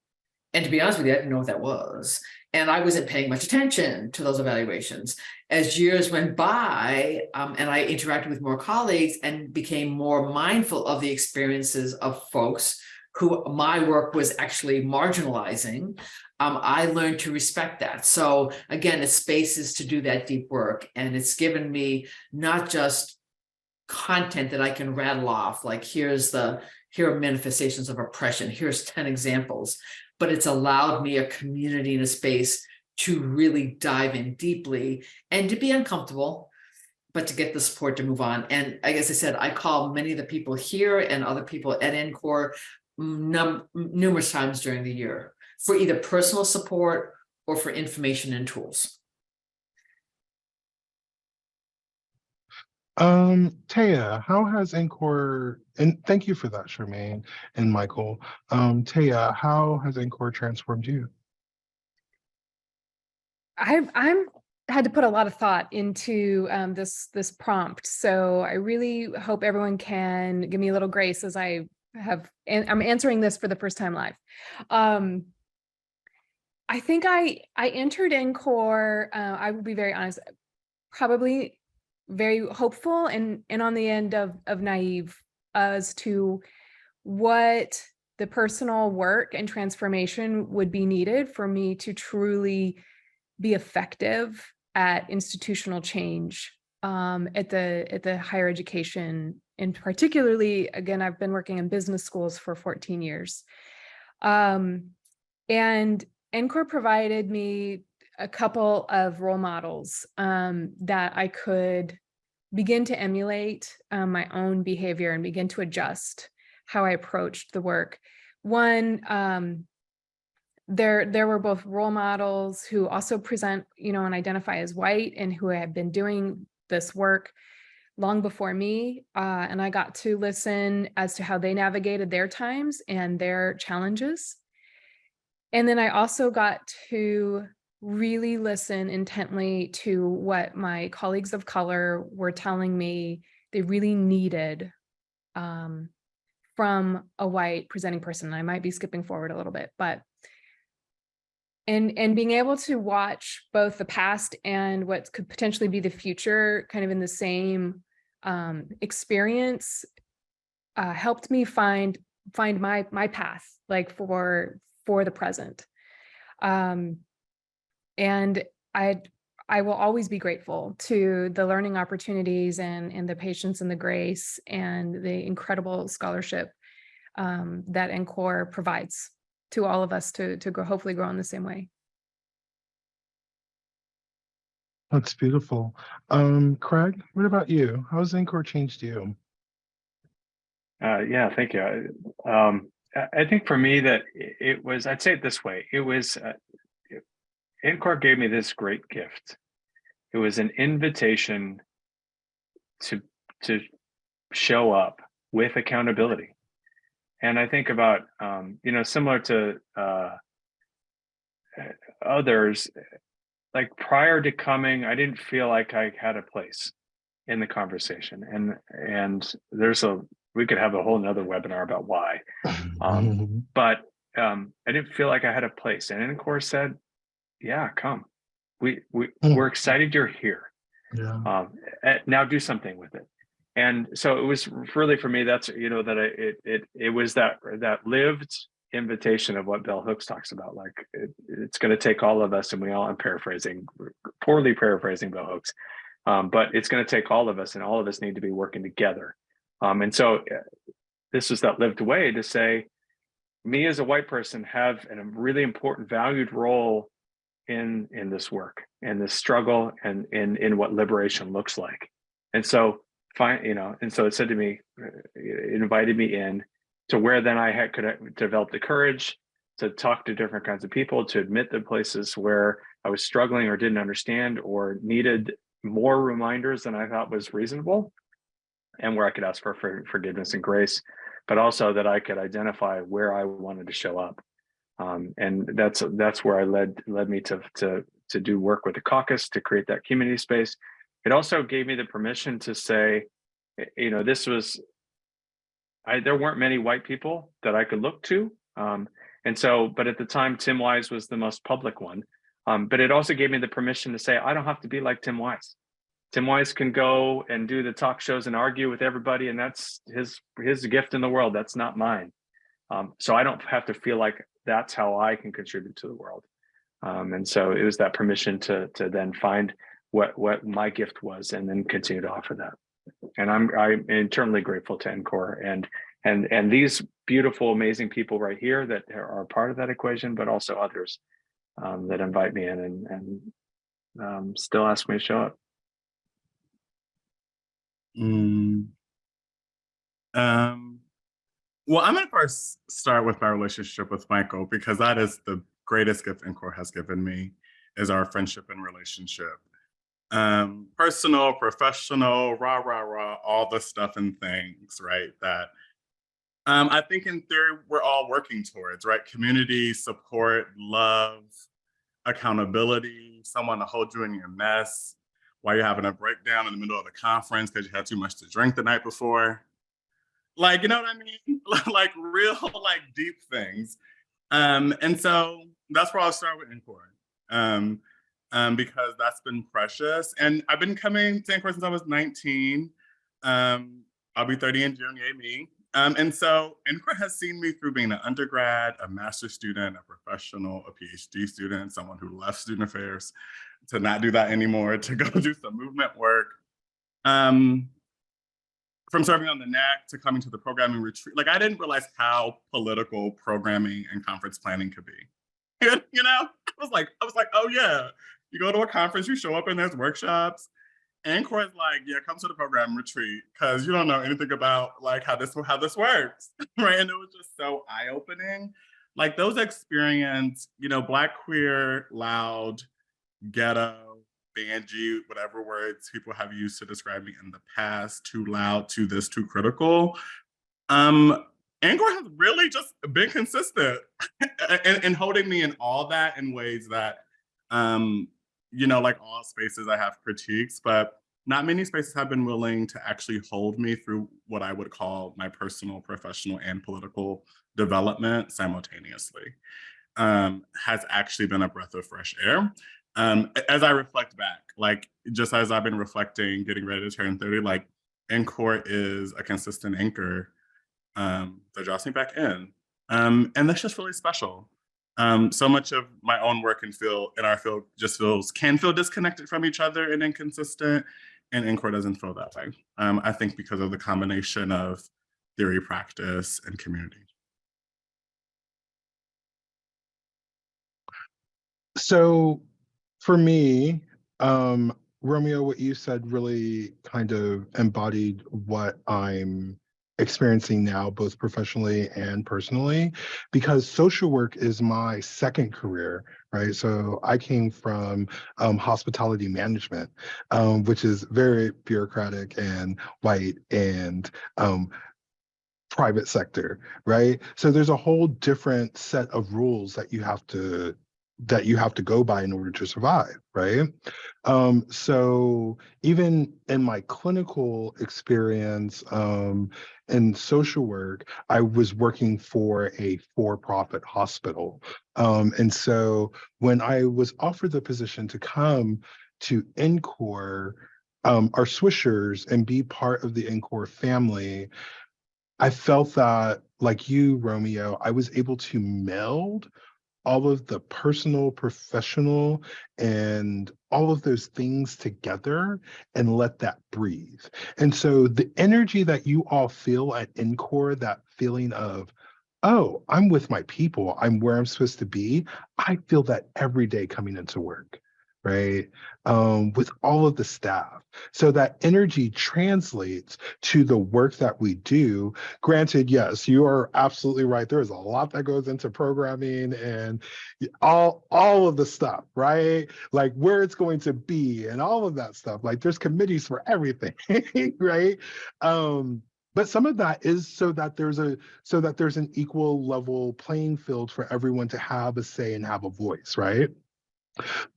And to be honest with you, I didn't know what that was. And I wasn't paying much attention to those evaluations. As years went by, and I interacted with more colleagues and became more mindful of the experiences of folks who my work was actually marginalizing, I learned to respect that. So again, it's spaces to do that deep work. And it's given me not just content that I can rattle off, like here are manifestations of oppression, here's 10 examples, but it's allowed me a community in a space to really dive in deeply and to be uncomfortable, but to get the support to move on. And I guess I said, I call many of the people here and other people at Ncore numerous times during the year for either personal support or for information and tools. Taya, how has Ncore, and thank you for that, Charmaine and Michael. Taya, how has Ncore transformed you? I'm had to put a lot of thought into this prompt, so I really hope everyone can give me a little grace as I'm answering this for the first time live. I think I entered Ncore, I will be very honest, probably very hopeful and on the end of naive as to what the personal work and transformation would be needed for me to truly be effective at institutional change at the higher education. And particularly, again, I've been working in business schools for 14 years. And Ncore provided me a couple of role models that I could begin to emulate my own behavior and begin to adjust how I approached the work. One, there were both role models who also present, and identify as white and who had been doing this work long before me. And I got to listen as to how they navigated their times and their challenges. And then I also got to really listen intently to what my colleagues of color were telling me they really needed from a white presenting person. I might be skipping forward a little bit, but and being able to watch both the past and what could potentially be the future kind of in the same experience helped me find my path, like for the present. And I will always be grateful to the learning opportunities and the patience and the grace and the incredible scholarship that Ncore provides to all of us to grow, hopefully grow in the same way. That's beautiful. Craig, what about you? How has Ncore changed you? Yeah, thank you. I think for me that it was, I'd say it this way, it was, Ncore gave me this great gift. It was an invitation to show up with accountability. And I think about, similar to others, like prior to coming, I didn't feel like I had a place in the conversation. And we could have a whole nother webinar about why. But I didn't feel like I had a place. And Ncore said, yeah, come. We're excited you're here. Yeah. Now do something with it. And so it was really, for me, that's, it was that lived invitation of what Bell Hooks talks about. Like it's going to take all of us, and I'm poorly paraphrasing Bell Hooks, but it's going to take all of us, and all of us need to be working together. And so this was that lived way to say, me as a white person have a really important, valued role in this work and this struggle and in what liberation looks like. And so and so it said to me, it invited me in to where then I could develop the courage to talk to different kinds of people, to admit the places where I was struggling or didn't understand or needed more reminders than I thought was reasonable, and where I could ask for forgiveness and grace, but also that I could identify where I wanted to show up. And that's where I led me to do work with the caucus to create that community space. It also gave me the permission to say, this was, there weren't many white people that I could look to. And so, but at the time, Tim Wise was the most public one. But it also gave me the permission to say, I don't have to be like Tim Wise. Tim Wise can go and do the talk shows and argue with everybody, and that's his gift in the world. That's not mine. So I don't have to feel like that's how I can contribute to the world. And so it was that permission to then find what my gift was and then continue to offer that. And I'm eternally grateful to Ncore and these beautiful, amazing people right here that are part of that equation, but also others that invite me in and still ask me to show up. Well, I'm gonna first start with my relationship with Michael, because that is the greatest gift Ncore has given me, is our friendship and relationship. Personal, professional, rah, rah, rah, all the stuff and things, right? That I think in theory, we're all working towards, right? Community, support, love, accountability, someone to hold you in your mess while you're having a breakdown in the middle of the conference because you had too much to drink the night before. Like, you know what I mean? Like real, like deep things. And so that's where I'll start with Ncore. Because that's been precious. And I've been coming to Ncore since I was 19. I'll be 30 in June, yay me. And so Ncore has seen me through being an undergrad, a master's student, a professional, a PhD student, someone who left student affairs to not do that anymore, to go do some movement work. From serving on the NAC to coming to the programming retreat, like I didn't realize how political programming and conference planning could be. You know, I was like, oh yeah, you go to a conference, you show up and there's workshops. Ncore is like, yeah, come to the program retreat because you don't know anything about like how this works, right? And it was just so eye-opening. Like those experience, you know, Black, queer, loud, ghetto, bangy, whatever words people have used to describe me in the past, too loud, too this, too critical. Ncore has really just been consistent in holding me in all that in ways that, you know, like all spaces I have critiques, but not many spaces have been willing to actually hold me through what I would call my personal, professional, and political development simultaneously. Has actually been a breath of fresh air. As I reflect back, like just as I've been reflecting, getting ready to turn 30, like Ncore is a consistent anchor that draws me back in. And that's just really special. So much of my own work and in our field just can feel disconnected from each other and inconsistent, and Ncore doesn't feel that way. I think because of the combination of theory, practice, and community. So for me, Romeo, what you said really kind of embodied what I'm experiencing now, both professionally and personally, because social work is my second career, right? So I came from hospitality management, which is very bureaucratic and white and private sector, right? So there's a whole different set of rules that you have to go by in order to survive, right? So even in my clinical experience in social work, I was working for a for-profit hospital. And so when I was offered the position to come to Ncore, our Swishers, and be part of the Ncore family, I felt that, like you, Romeo, I was able to meld all of the personal, professional, and all of those things together and let that breathe. And so the energy that you all feel at Ncore, that feeling of, oh, I'm with my people, I'm where I'm supposed to be, I feel that every day coming into work, right? With all of the staff. So that energy translates to the work that we do. Granted, yes, you are absolutely right. There is a lot that goes into programming and all of the stuff, right? Like where it's going to be and all of that stuff. Like there's committees for everything, right? But some of that is so that there's an equal level playing field for everyone to have a say and have a voice, right?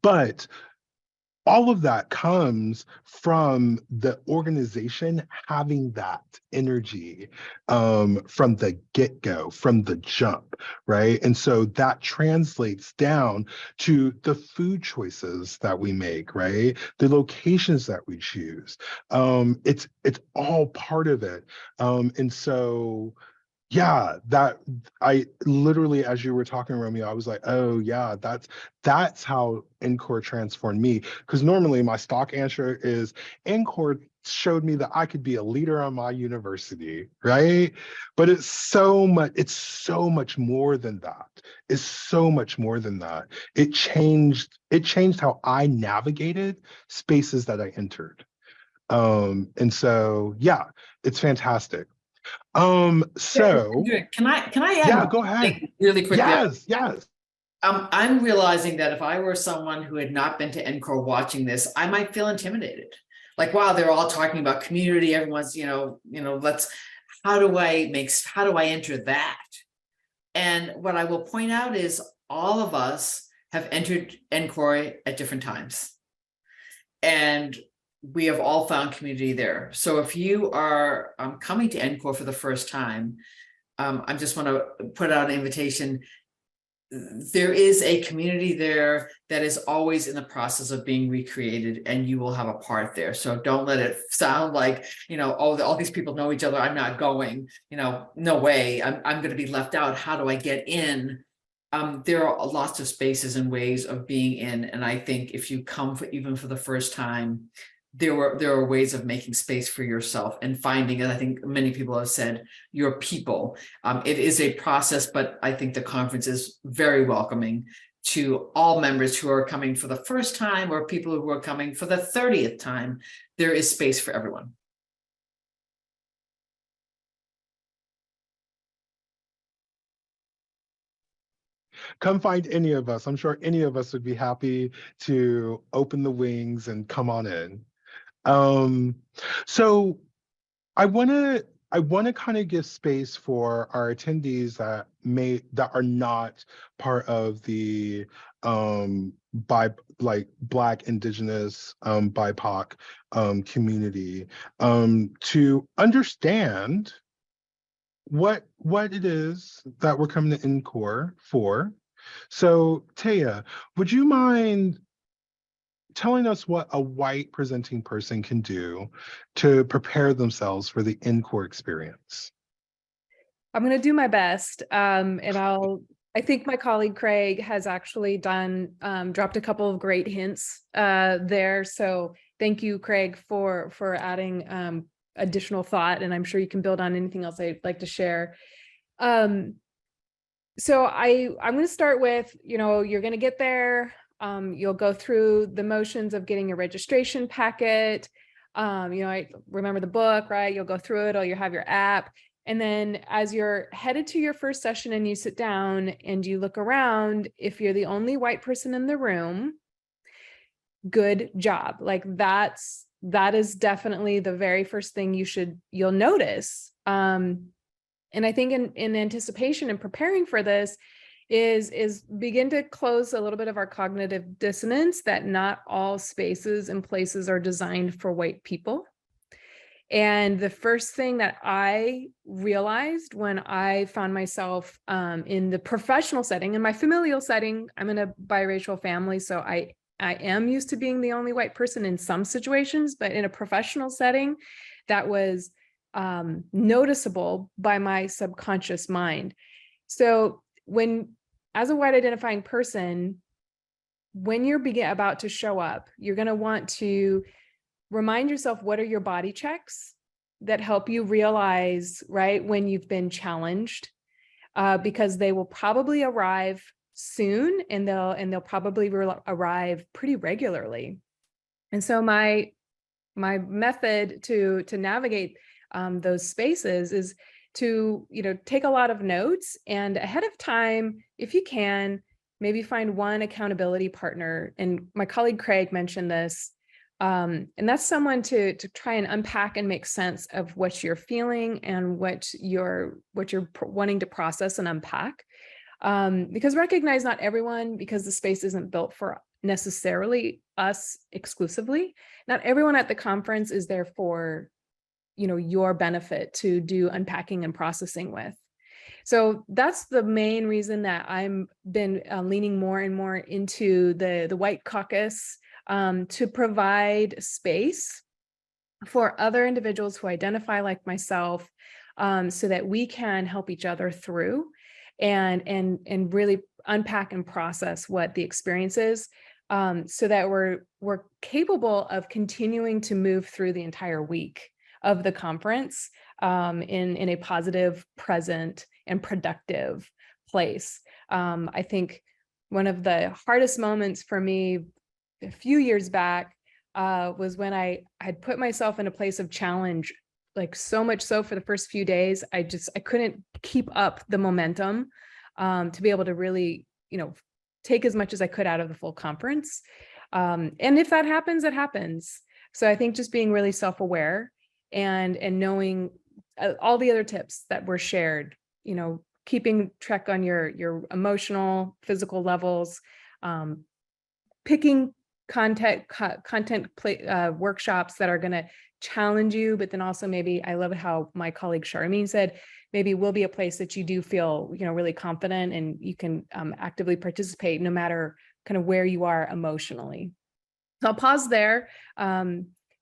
But all of that comes from the organization having that energy from the get-go, from the jump, right? And so that translates down to the food choices that we make, right? The locations that we choose. It's all part of it. And so yeah, that I literally, as you were talking, Romeo, I was like, oh yeah, that's how Ncore transformed me. Because normally my stock answer is Ncore showed me that I could be a leader on my university, right? But it's so much more than that. It's so much more than that. It changed how I navigated spaces that I entered. And so yeah, it's fantastic. So Can I add yeah, one go ahead. thing really quickly? Yes. I'm realizing that if I were someone who had not been to Ncore watching this, I might feel intimidated. Like, wow, they're all talking about community. Everyone's, how do I enter that? And what I will point out is all of us have entered Ncore at different times. And we have all found community there. So if you are coming to Ncore for the first time, I just want to put out an invitation. There is a community there that is always in the process of being recreated, and you will have a part there. So don't let it sound like, oh, all these people know each other, I'm not going, no way, I'm going to be left out. How do I get in? There are lots of spaces and ways of being in. And I think if you come even for the first time, there are ways of making space for yourself and finding, and I think many people have said, your people. It is a process, but I think the conference is very welcoming to all members who are coming for the first time or people who are coming for the 30th time. There is space for everyone. Come find any of us. I'm sure any of us would be happy to open the wings and come on in. So I want to kind of give space for our attendees that are not part of the Black, Indigenous, BIPOC community to understand what it is that we're coming to Ncore for. So Taya, would you mind telling us what a white presenting person can do to prepare themselves for the Ncore experience? I'm going to do my best. I think my colleague Craig has actually dropped a couple of great hints there. So thank you, Craig, for adding additional thought. And I'm sure you can build on anything else I'd like to share. So I'm going to start with, you're going to get there. You'll go through the motions of getting a registration packet. I remember the book, right? You'll go through it, or you'll have your app. And then as you're headed to your first session and you sit down and you look around, if you're the only white person in the room, good job. Like that is definitely the very first thing you'll notice. And I think in anticipation and preparing for this is begin to close a little bit of our cognitive dissonance that not all spaces and places are designed for white people. And the first thing that I realized when I found myself in the professional setting, in my familial setting, I'm in a biracial family, so I am used to being the only white person in some situations, but in a professional setting, that was noticeable by my subconscious mind. So as a white identifying person, when you're about to show up, you're going to want to remind yourself, what are your body checks that help you realize, right, when you've been challenged, because they will probably arrive soon, and they'll probably arrive pretty regularly. And so my method to navigate those spaces is to take a lot of notes, and ahead of time, if you can, maybe find one accountability partner. And my colleague Craig mentioned this. And that's someone to try and unpack and make sense of what you're feeling and what you're wanting to process and unpack. Because recognize not everyone, because the space isn't built for necessarily us exclusively. Not everyone at the conference is there for, your benefit to do unpacking and processing with. So that's the main reason that I'm been leaning more and more into the White Caucus, to provide space for other individuals who identify like myself, so that we can help each other through and really unpack and process what the experience is, so that we're capable of continuing to move through the entire week of the conference, in a positive, present, and productive place. I think one of the hardest moments for me a few years back was when I had put myself in a place of challenge, like so much so for the first few days, I couldn't keep up the momentum, to be able to really, take as much as I could out of the full conference. And if that happens, it happens. So I think just being really self-aware and knowing all the other tips that were shared, keeping track on your emotional, physical levels, picking content workshops that are going to challenge you, but then also maybe, I love how my colleague Charmaine said, maybe will be a place that you do feel, really confident and you can actively participate no matter kind of where you are emotionally. So I'll pause there,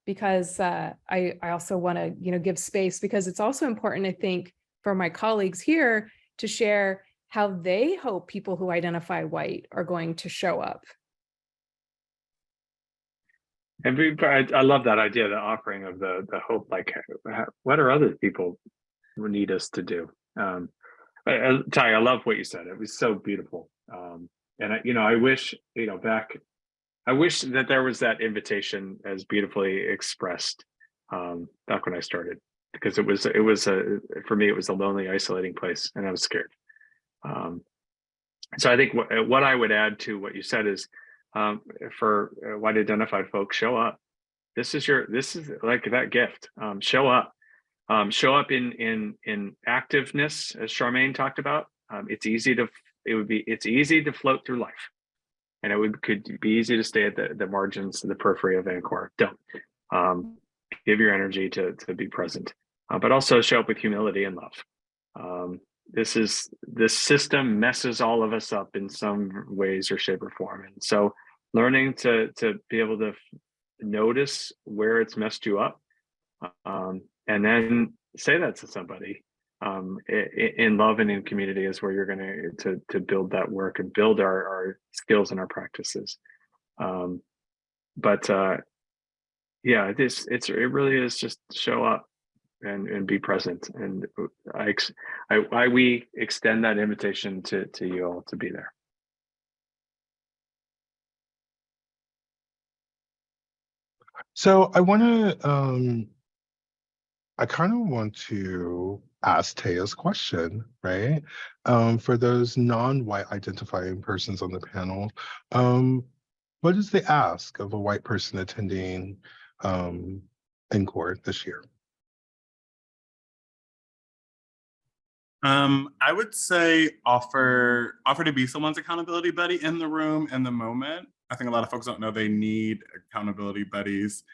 because I also want to, give space, because it's also important, I think, for my colleagues here to share how they hope people who identify white are going to show up. And I love that idea, the offering of the hope, like what are other people need us to do? Ty, I love what you said. It was so beautiful. And I wish, I wish that there was that invitation as beautifully expressed back when I started, because it was for me, it was a lonely, isolating place, and I was scared. So I think what I would add to what you said is, for white identified folks, show up. This is like that gift. Show up. Show up in activeness, as Charmaine talked about. It's easy to float through life, and could be easy to stay at the margins, the periphery of Ncore. Don't. Give your energy to be present, but also show up with humility and love. This system messes all of us up in some ways or shape or form, and so learning to be able to notice where it's messed you up, and then say that to somebody, in love and in community, is where you're going to build that work and build our skills and our practices. Yeah, it really is just show up and be present, and we extend that invitation to you all to be there. So I kind of want to ask Taya's question, right? For those non-white identifying persons on the panel, what is the ask of a white person attending Ncore this year? I would say offer to be someone's accountability buddy in the room, in the moment. I think a lot of folks don't know they need accountability buddies.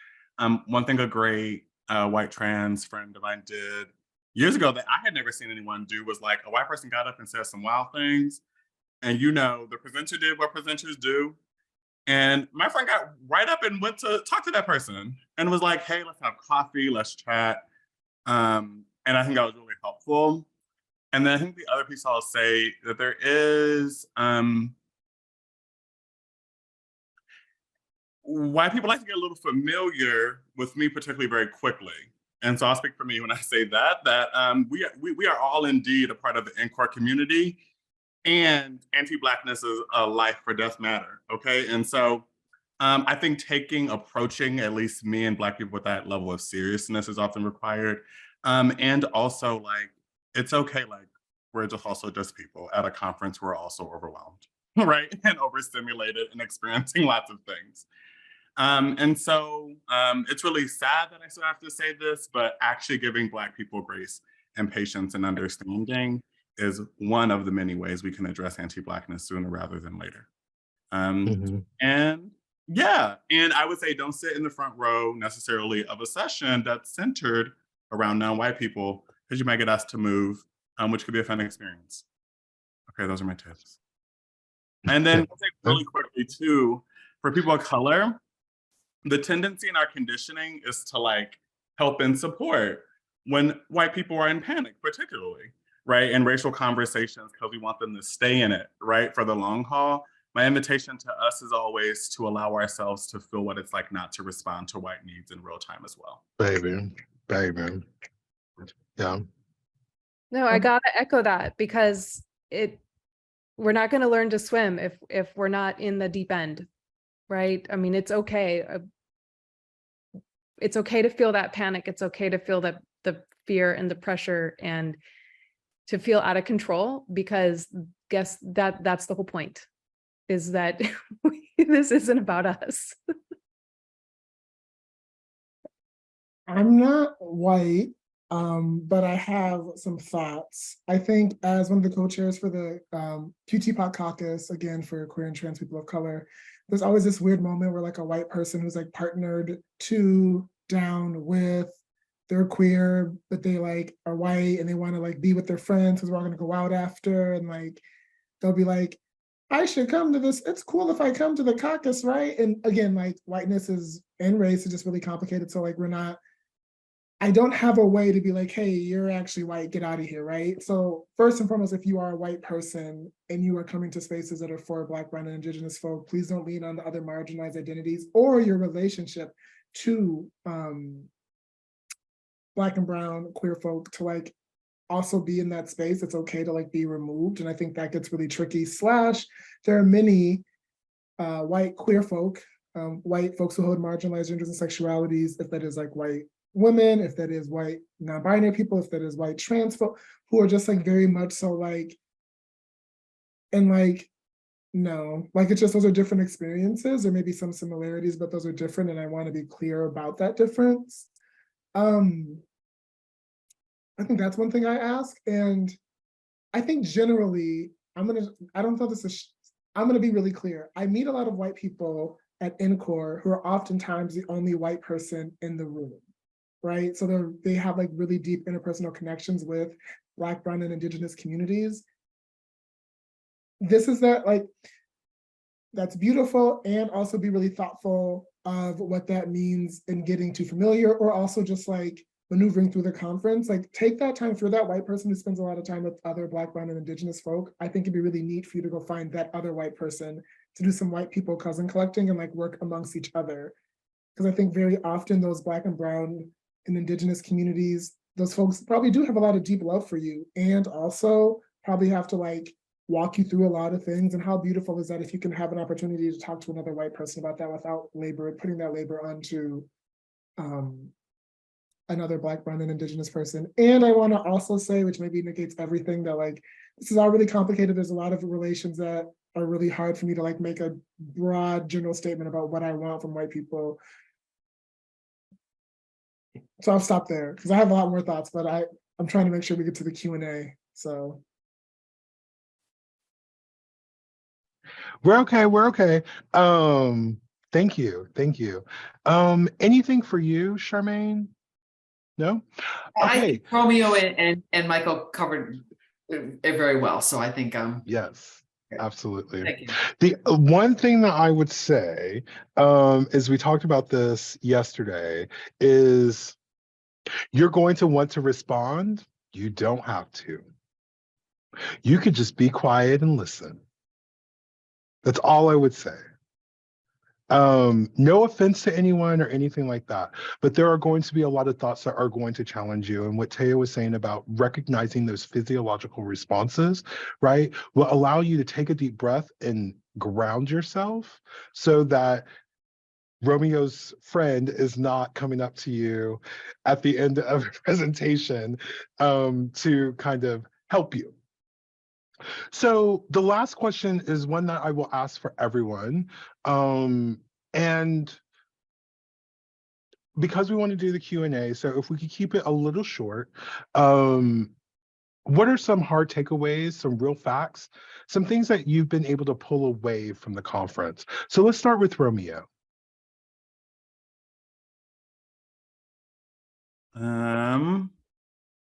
One thing a great white trans friend of mine did years ago that I had never seen anyone do was, like, a white person got up and said some wild things, and the presenter did what presenters do. And my friend got right up and went to talk to that person and was like, hey, let's have coffee, let's chat. And I think that was really helpful. And then I think the other piece I'll say that there is, white people like to get a little familiar with me, particularly very quickly. And so I'll speak for me when I say that we are all indeed a part of the Ncore community, and anti-Blackness is a life or death matter, okay? And so I think approaching at least me and Black people with that level of seriousness is often required. And also, like, it's okay, like, we're also just people at a conference. We're also overwhelmed, right? And overstimulated and experiencing lots of things. And so it's really sad that I still have to say this, but actually giving Black people grace and patience and understanding is one of the many ways we can address anti-Blackness sooner rather than later. And yeah, and I would say don't sit in the front row necessarily of a session that's centered around non-white people, because you might get asked to move, which could be a fun experience. Okay, those are my tips. And then really quickly too, for people of color, the tendency in our conditioning is to like help and support when white people are in panic, particularly, right? In racial conversations, because we want them to stay in it, right? For the long haul. My invitation to us is always to allow ourselves to feel what it's like not to respond to white needs in real time as well. Baby. Yeah. No, I gotta echo that, because we're not going to learn to swim if we're not in the deep end, right? I mean, it's okay. It's okay to feel that panic. It's okay to feel the fear and the pressure and to feel out of control, because guess that's the whole point, is that this isn't about us. I'm not white, but I have some thoughts. I think as one of the co-chairs for the QT Pot Caucus, again, for queer and trans people of color, there's always this weird moment where like a white person who's like partnered down with, they're queer, but they like are white and they want to like be with their friends because we're all gonna go out after, and like they'll be like, I should come to this. It's cool if I come to the caucus, right? And again, like whiteness is and race is just really complicated. So like I don't have a way to be like, hey, you're actually white, get out of here, right? So first and foremost, if you are a white person and you are coming to spaces that are for Black, brown, and Indigenous folk, please don't lean on the other marginalized identities or your relationship to Black and brown queer folk to like also be in that space. It's okay to like be removed. And I think that gets really tricky. There are many white queer folk, white folks who hold marginalized genders and sexualities, if that is like white women, if that is white non-binary people, if that is white trans folk, who are just like very much so like, and like, no, like it's just those are different experiences. There may be some similarities, but those are different, and I want to be clear about that difference. I think that's one thing I ask, and I think generally, I'm gonna be really clear. I meet a lot of white people at Ncore who are oftentimes the only white person in the room, right? So they have like really deep interpersonal connections with Black, brown, and Indigenous communities. That's beautiful, and also be really thoughtful of what that means in getting too familiar, or also just like maneuvering through the conference. Like take that time for that white person who spends a lot of time with other Black, brown, and Indigenous folk. I think it'd be really neat for you to go find that other white person to do some white people cousin collecting and like work amongst each other. Because I think very often those Black and brown and Indigenous communities, those folks probably do have a lot of deep love for you, and also probably have to like walk you through a lot of things. And how beautiful is that if you can have an opportunity to talk to another white person about that without putting that labor onto another Black, brown, and Indigenous person. And I want to also say, which maybe negates everything, that like this is all really complicated. There's a lot of relations that are really hard for me to like make a broad general statement about what I want from white people. So I'll stop there because I have a lot more thoughts, but I'm trying to make sure we get to the Q&A. So we're okay. Thank you. Anything for you, Charmaine? No? I Okay. think Romeo and Michael covered it very well. So I think yes, absolutely. thank you. The one thing that I would say is, we talked about this yesterday, is you're going to want to respond. You don't have to. You could just be quiet and listen. That's all I would say. No offense to anyone or anything like that, but there are going to be a lot of thoughts that are going to challenge you. And what Taya was saying about recognizing those physiological responses, right, will allow you to take a deep breath and ground yourself so that Romeo's friend is not coming up to you at the end of a presentation to kind of help you. So the last question is one that I will ask for everyone. And because we want to do the Q&A, so if we could keep it a little short, what are some hard takeaways, some real facts, some things that you've been able to pull away from the conference? So let's start with Romeo.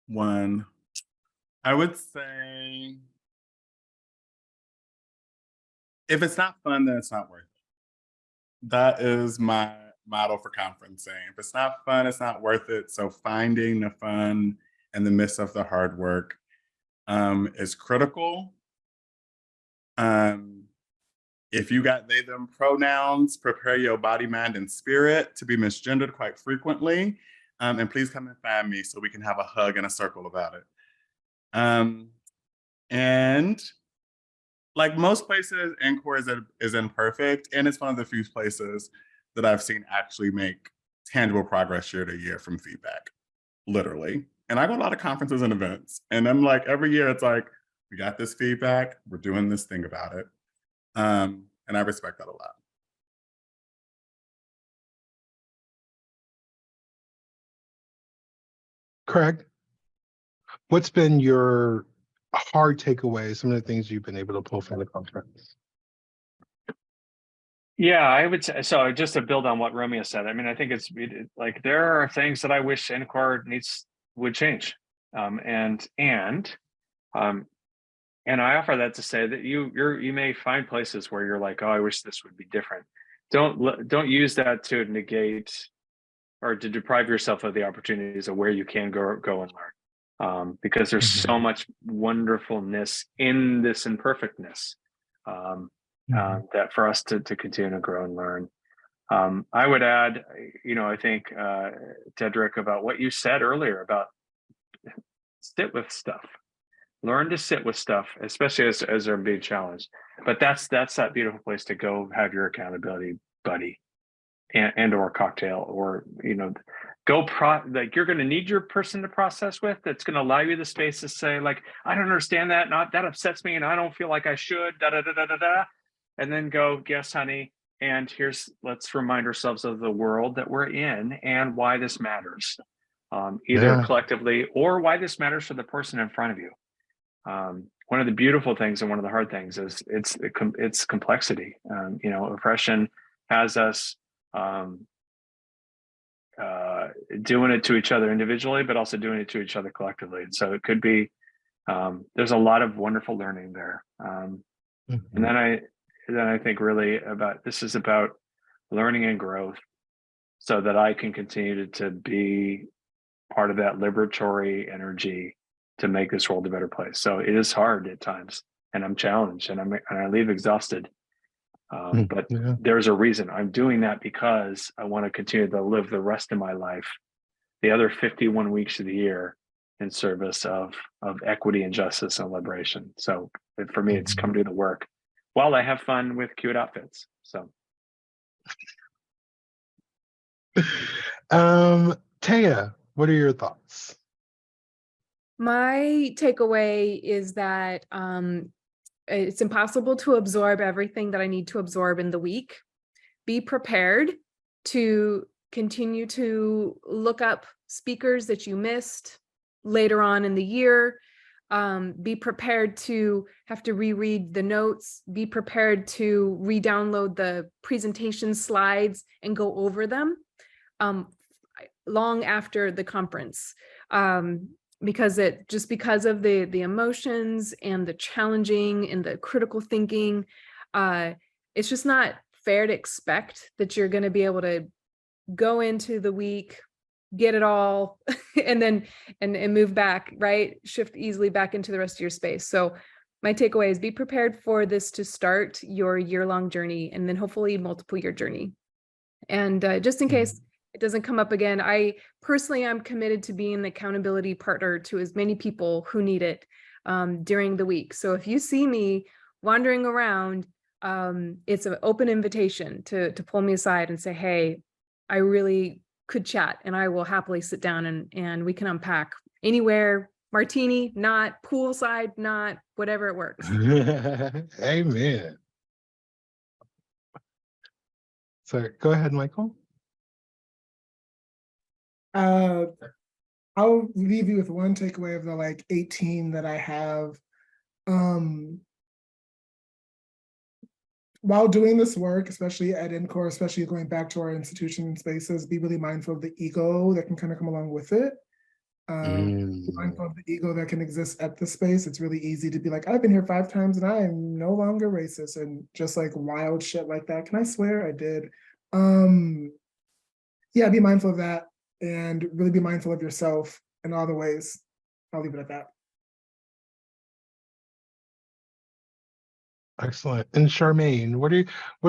One, I would say, if it's not fun, then it's not worth it. That is my motto for conferencing. If it's not fun, it's not worth it. So finding the fun in the midst of the hard work is critical. If you got they, them pronouns, prepare your body, mind, and spirit to be misgendered quite frequently. And please come and find me so we can have a hug and a circle about it. And like most places, Ncore is imperfect, and it's one of the few places that I've seen actually make tangible progress year to year from feedback, literally. And I go to a lot of conferences and events, and I'm like, every year it's like, we got this feedback, we're doing this thing about it. And I respect that a lot. Craig, what's been your hard takeaway, some of the things you've been able to pull from the conference? Yeah, I would say so. Just to build on what Romeo said, I mean, I think like there are things that I wish Ncore would change, and I offer that to say that you may find places where you're like, oh, I wish this would be different. Don't use that to negate or to deprive yourself of the opportunities of where you can go and learn, because there's so much wonderfulness in this imperfectness. That for us to continue to grow and learn. I would add, I think, Dedrick, about what you said earlier about sit with stuff, learn to sit with stuff, especially as they're being challenged. But that's that beautiful place to go have your accountability buddy and or cocktail, or, like you're going to need your person to process with, that's going to allow you the space to say, like, I don't understand that, that upsets me, and I don't feel like I should, and then go, yes, honey, and let's remind ourselves of the world that we're in and why this matters, either collectively or why this matters for the person in front of you. One of the beautiful things and one of the hard things is it's complexity. Oppression has us doing it to each other individually, but also doing it to each other collectively. And so it could be, there's a lot of wonderful learning there. And then I think really this is about learning and growth so that I can continue to be part of that liberatory energy to make this world a better place. So it is hard at times, and I'm challenged, and I leave exhausted. But there's a reason I'm doing that, because I want to continue to live the rest of my life, the other 51 weeks of the year, in service of equity and justice and liberation. So for me, it's come to do the work while I have fun with cute outfits. So, Taya, what are your thoughts? My takeaway is that it's impossible to absorb everything that I need to absorb in the week. Be prepared to continue to look up speakers that you missed later on in the year. Be prepared to have to reread the notes. Be prepared to re-download the presentation slides and go over them long after the conference. Because of the emotions and the challenging and the critical thinking, it's just not fair to expect that you're going to be able to go into the week, get it all, and then and move back, right? Shift easily back into the rest of your space. So my takeaway is be prepared for this to start your year-long journey, and then hopefully multiple-year journey. And just in case it doesn't come up again, I personally am committed to being an accountability partner to as many people who need it during the week. So if you see me wandering around, it's an open invitation to pull me aside and say, hey, I really could chat, and I will happily sit down and we can unpack anywhere, martini, not poolside, not whatever it works. Amen. So go ahead, Michael. I'll leave you with one takeaway of the like 18 that I have. While doing this work, especially at Ncore, especially going back to our institution spaces, be really mindful of the ego that can kind of come along with it. Be mindful of the ego that can exist at the space. It's really easy to be like, I've been here 5 times and I am no longer racist, and just like wild shit like that. Can I swear I did? Yeah, be mindful of that and really be mindful of yourself in all the ways. I'll leave it at that. Excellent. And Charmaine, what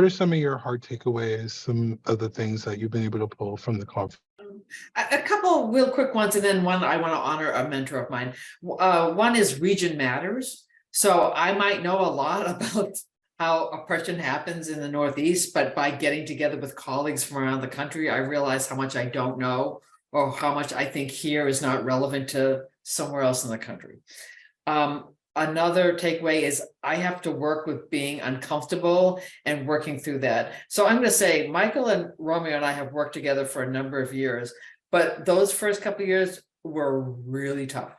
are some of your hard takeaways, some of the things that you've been able to pull from the conference? A couple real quick ones, and then one I want to honor a mentor of mine. One is region matters. So I might know a lot about how oppression happens in the Northeast, but by getting together with colleagues from around the country, I realize how much I don't know, or how much I think here is not relevant to somewhere else in the country. Another takeaway is I have to work with being uncomfortable and working through that. So I'm going to say Michael and Romeo and I have worked together for a number of years, but those first couple of years were really tough.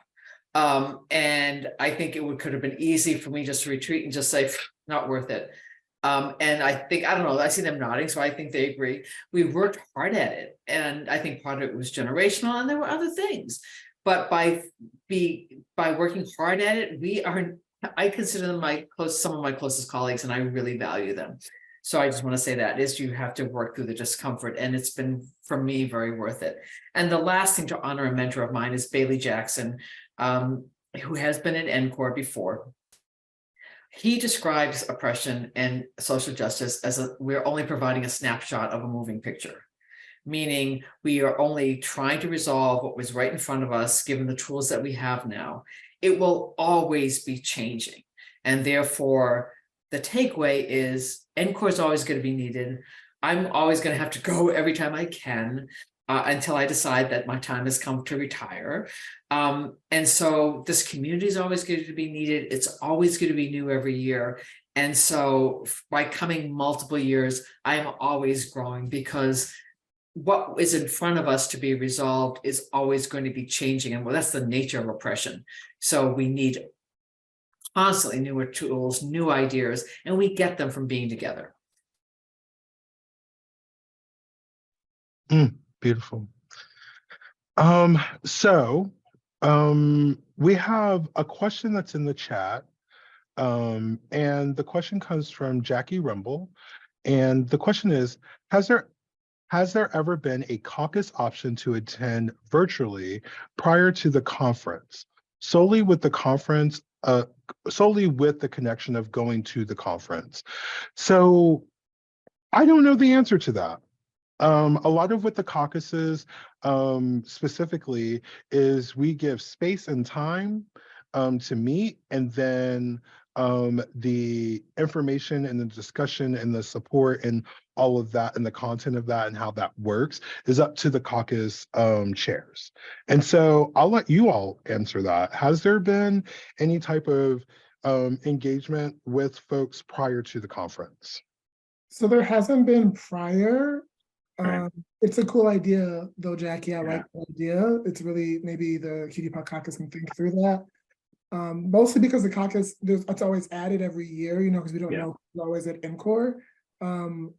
And I think could have been easy for me just to retreat and just say, not worth it. And I think, I don't know, I see them nodding, so I think they agree. We worked hard at it. And I think part of it was generational, and there were other things. But by working hard at it, I consider them some of my closest colleagues, and I really value them. So I just want to say that is you have to work through the discomfort, and it's been, for me, very worth it. And the last thing to honor a mentor of mine is Bailey Jackson, who has been at Ncore before. He describes oppression and social justice as we're only providing a snapshot of a moving picture, meaning we are only trying to resolve what was right in front of us, given the tools that we have now. It will always be changing. And therefore, the takeaway is Ncore is always going to be needed. I'm always going to have to go every time I can until I decide that my time has come to retire. And so this community is always going to be needed. It's always going to be new every year. And so by coming multiple years, I'm always growing, because what is in front of us to be resolved is always going to be changing. And well, that's the nature of oppression. So we need constantly newer tools, new ideas, and we get them from being together. Beautiful. We have a question that's in the chat. And the question comes from Jackie Rumble. And the question is, has there ever been a caucus option to attend virtually prior to the conference, solely with the connection of going to the conference? So I don't know the answer to that. A lot of what the caucuses specifically is we give space and time to meet, and then the information and the discussion and the support and all of that and the content of that and how that works is up to the caucus chairs. And so I'll let you all answer that. Has there been any type of engagement with folks prior to the conference? So there hasn't been prior. Right. It's a cool idea though, Jackie. I like the idea. It's really, maybe the QT caucus can think through that. Mostly because the caucus, it's always added every year, because we don't know who's always at Ncore.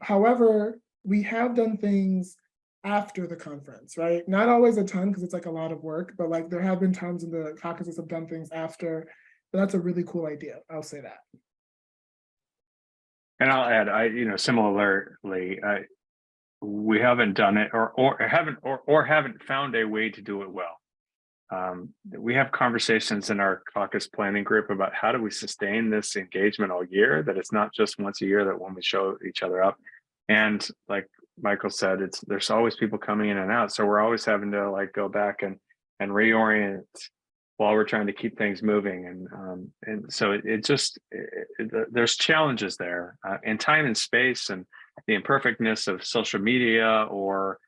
However, we have done things after the conference, right? Not always a ton, because it's like a lot of work, but like there have been times when the caucuses have done things after. But that's a really cool idea. I'll say that. And I'll add, similarly, we haven't done it or haven't found a way to do it well. We have conversations in our caucus planning group about how do we sustain this engagement all year, that it's not just once a year, that when we show each other up. And like Michael said, there's always people coming in and out. So we're always having to like go back and reorient while we're trying to keep things moving. And so there's challenges there in time and space, and the imperfectness of social media or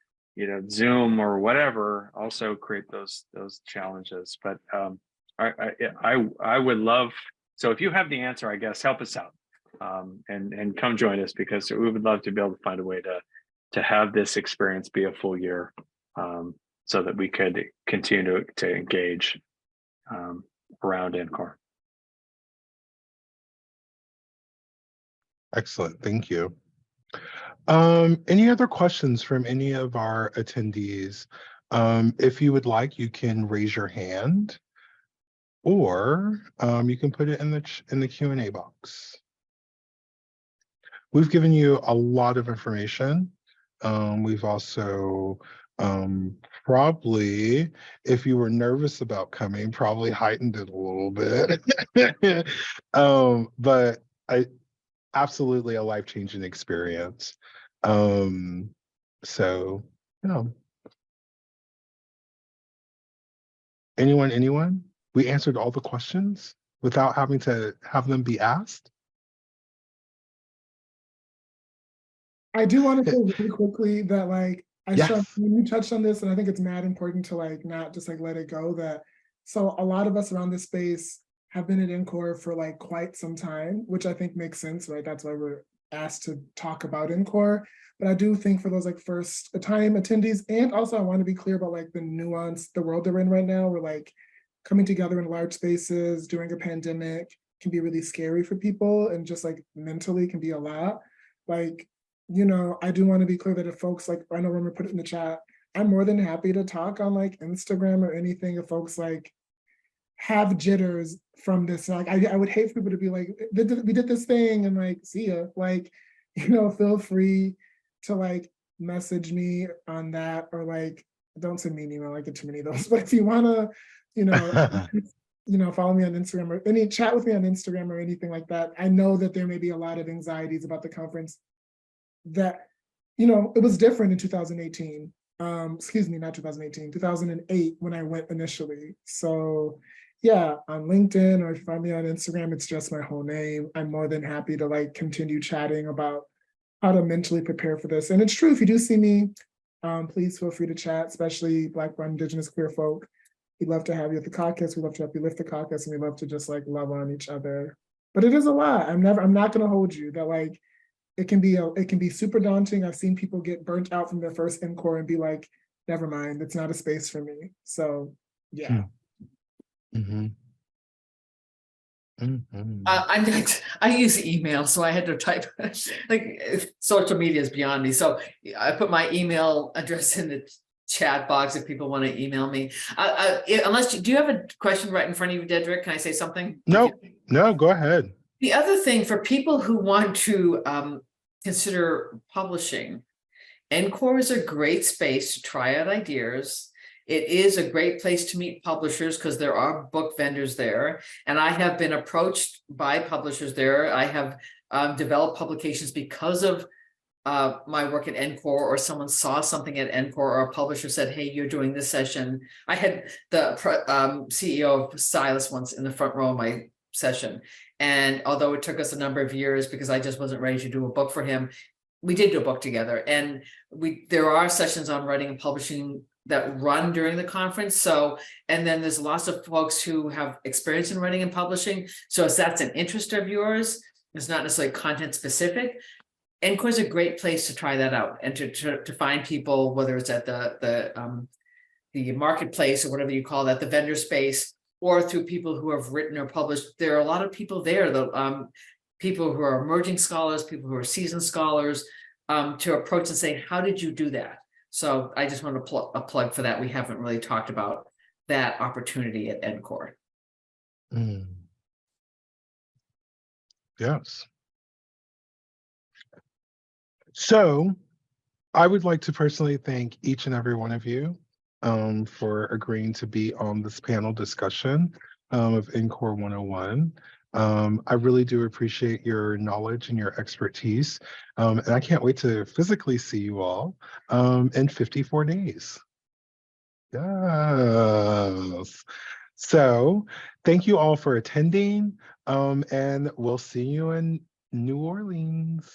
Zoom or whatever also create those challenges. But I would love, so if you have the answer, I guess help us out and come join us, because we would love to be able to find a way to have this experience be a full year. so that we could continue to engage around Ncore. Excellent, thank you. Any other questions from any of our attendees? If you would like, you can raise your hand, or you can put it in the Q&A box. We've given you a lot of information. We've also probably, if you were nervous about coming, probably heightened it a little bit. But absolutely a life-changing experience. So, yeah. Anyone? We answered all the questions without having to have them be asked? I do want to say really quickly that like Yes. when you touched on this, and I think it's mad important to like not just like let it go, that so a lot of us around this space have been at Ncore for like quite some time, which I think makes sense, right? That's why we're asked to talk about Ncore. But I do think for those like first time attendees, and also I want to be clear about like the nuance, the world they're in right now, we're like coming together in large spaces during a pandemic can be really scary for people, and just like mentally can be a lot. Like, you know, I do want to be clear that if folks like, I know Romer put it in the chat, I'm more than happy to talk on like Instagram or anything if folks like have jitters from this. Like, I would hate for people to be like, we did this thing and like, see ya. Like, you know, feel free to like message me on that, or like, don't send me an email, I get too many of those. But if you wanna, you know, follow me on Instagram or any chat with me on Instagram or anything like that. I know that there may be a lot of anxieties about the conference that, you know, it was different in 2018. Excuse me, not 2018, 2008 when I went initially. So yeah, on LinkedIn, or if you find me on Instagram, it's just my whole name. I'm more than happy to like continue chatting about how to mentally prepare for this. And it's true, if you do see me, please feel free to chat, especially Black, Brown, Indigenous, queer folk. We'd love to have you at the caucus. We'd love to help you lift the caucus, and we'd love to just like love on each other. But it is a lot. I'm not gonna hold you that like it can be super daunting. I've seen people get burnt out from their first Ncore and be like, never mind, it's not a space for me. So yeah. Mm-hmm. I use email, so I had to type like social media is beyond me. So I put my email address in the chat box if people want to email me. Do you have a question right in front of you, Dedrick? Can I say something? No, go ahead. The other thing for people who want to consider publishing, Ncore is a great space to try out ideas. It is a great place to meet publishers because there are book vendors there. And I have been approached by publishers there. I have developed publications because of my work at Ncore, or someone saw something at Ncore, or a publisher said, hey, you're doing this session. I had the CEO of Silas once in the front row of my session. And although it took us a number of years because I just wasn't ready to do a book for him, we did do a book together. And there are sessions on writing and publishing that run during the conference. So, and then there's lots of folks who have experience in writing and publishing. So if that's an interest of yours, it's not necessarily content specific, Ncore is a great place to try that out and to find people, whether it's at the marketplace or whatever you call that, the vendor space, or through people who have written or published. There are a lot of people there, people who are emerging scholars, people who are seasoned scholars, to approach and say, how did you do that? So I just want to plug for that. We haven't really talked about that opportunity at Ncore. Yes. So I would like to personally thank each and every one of you for agreeing to be on this panel discussion of Ncore 101. I really do appreciate your knowledge and your expertise. And I can't wait to physically see you all in 54 days. Yes. So thank you all for attending, and we'll see you in New Orleans.